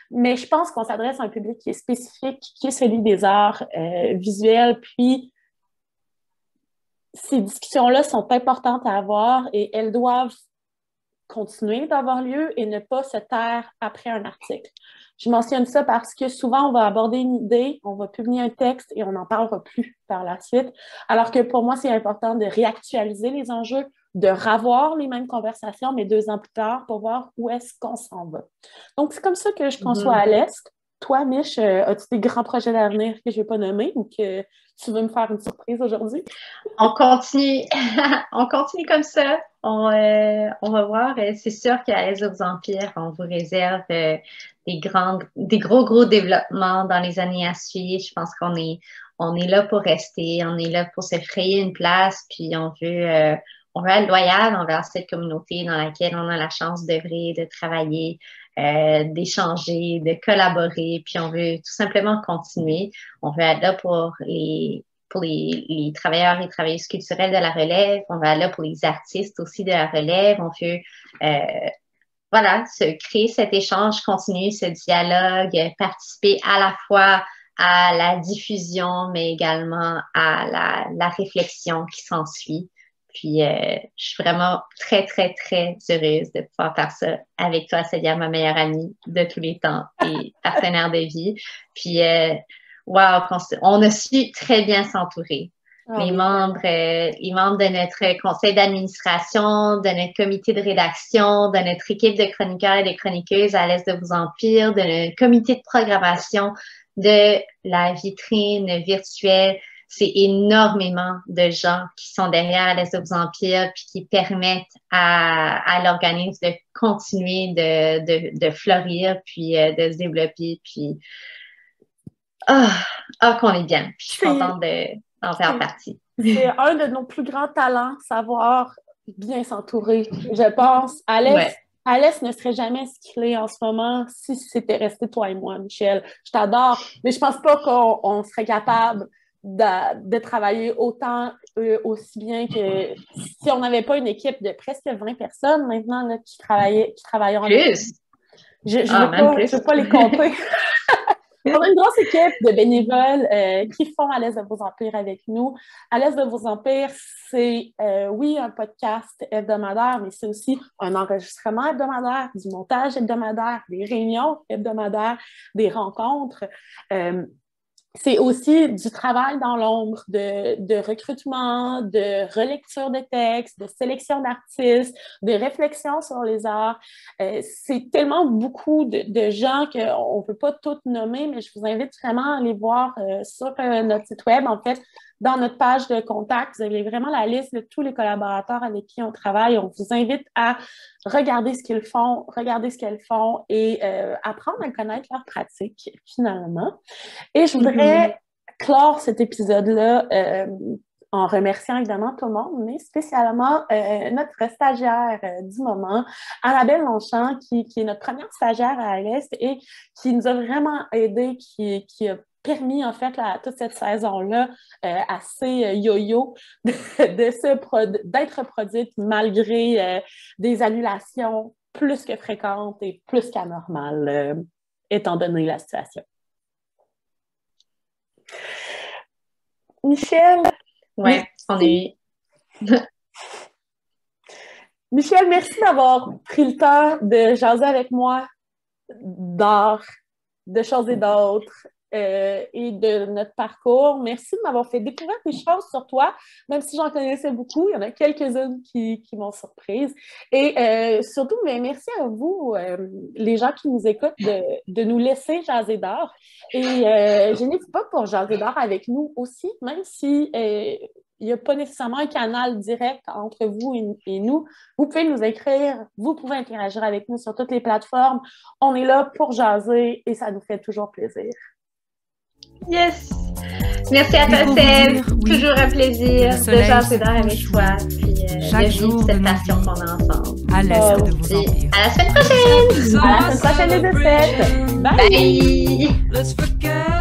Mais je pense qu'on s'adresse à un public qui est spécifique, qui est celui des arts visuels. Puis, ces discussions-là sont importantes à avoir et elles doivent continuer d'avoir lieu et ne pas se taire après un article. Je mentionne ça parce que souvent, on va aborder une idée, on va publier un texte et on n'en parlera plus par la suite. Alors que pour moi, c'est important de réactualiser les enjeux, de revoir les mêmes conversations, mais 2 ans plus tard, pour voir où est-ce qu'on s'en va. Donc, c'est comme ça que je conçois À l'Est. Toi, Mich, as-tu des grands projets d'avenir que je ne vais pas nommer ou que tu veux me faire une surprise aujourd'hui? On continue, on continue comme ça. On va voir. C'est sûr qu'à l'Est de vos empires, on vous réserve des gros développements dans les années à suivre. Je pense qu'on est là pour rester, on est là pour se frayer une place, puis on veut être loyal envers cette communauté dans laquelle on a la chance d'œuvrer, de travailler, d'échanger, de collaborer, puis on veut tout simplement continuer. On veut être là pour les travailleurs et travailleuses culturelles de la relève, on va être là pour les artistes aussi de la relève, on veut se créer cet échange continu, ce dialogue, participer à la fois à la diffusion, mais également à la réflexion qui s'ensuit. Puis, je suis vraiment très, très, très heureuse de pouvoir faire ça avec toi, Célia, ma meilleure amie de tous les temps et partenaire de vie. Puis, wow, on a su très bien s'entourer. Les membres de notre conseil d'administration, de notre comité de rédaction, de notre équipe de chroniqueurs et de chroniqueuses à l'Est de vos empires, de notre comité de programmation, de la vitrine virtuelle. C'est énormément de gens qui sont derrière l'Est de vos empires puis qui permettent à l'organisme de continuer de fleurir puis de se développer. Puis, qu'on est bien. Puis je suis contente d'en faire partie. C'est un de nos plus grands talents, savoir bien s'entourer. Je pense, Alès ne serait jamais ce qu'il est en ce moment si c'était resté toi et moi, Michel. Je t'adore, mais je pense pas qu'on serait capable de travailler autant, aussi bien que si on n'avait pas une équipe de presque 20 personnes maintenant là, qui travaillent en plus. Je ne veux pas les compter. On a une grosse équipe de bénévoles qui font À l'Est de vos empires avec nous. À l'Est de vos empires, c'est, oui, un podcast hebdomadaire, mais c'est aussi un enregistrement hebdomadaire, du montage hebdomadaire, des réunions hebdomadaires, des rencontres. c'est aussi du travail dans l'ombre, de recrutement, de relecture de textes, de sélection d'artistes, de réflexion sur les arts. C'est tellement beaucoup de gens qu'on ne peut pas tout nommer, mais je vous invite vraiment à aller voir sur notre site web. En fait, dans notre page de contact, vous avez vraiment la liste de tous les collaborateurs avec qui on travaille. On vous invite à regarder ce qu'ils font, regarder ce qu'elles font et apprendre à connaître leurs pratiques, finalement. Et je voudrais clore cet épisode-là en remerciant évidemment tout le monde, mais spécialement notre stagiaire du moment, Annabelle Longchamp, qui est notre première stagiaire à l'Est et qui nous a vraiment aidés, qui a permis, en fait, toute cette saison-là assez yo-yo d'être produite malgré des annulations plus que fréquentes et plus qu'anormales, étant donné la situation. Michel? Ouais, on est... Michel, merci d'avoir pris le temps de jaser avec moi d'art, de choses et d'autres, et de notre parcours. Merci de m'avoir fait découvrir des choses sur toi, même si j'en connaissais beaucoup. Il y en a quelques-unes qui m'ont surprise. Et surtout, mais merci à vous, les gens qui nous écoutent, de nous laisser jaser d'art. Et je n'hésite pas pour jaser d'art avec nous aussi, même si il n'y a pas nécessairement un canal direct entre vous et nous. Vous pouvez nous écrire, vous pouvez interagir avec nous sur toutes les plateformes. On est là pour jaser et ça nous fait toujours plaisir. Yes! Merci à toi, Seb. Toujours un plaisir de jaser d'art avec toi. Puis de vivre cette passion qu'on a ensemble. À l'est de vos empires. À la semaine prochaine! À la semaine prochaine, les 17. Bye! Bye. Let's forget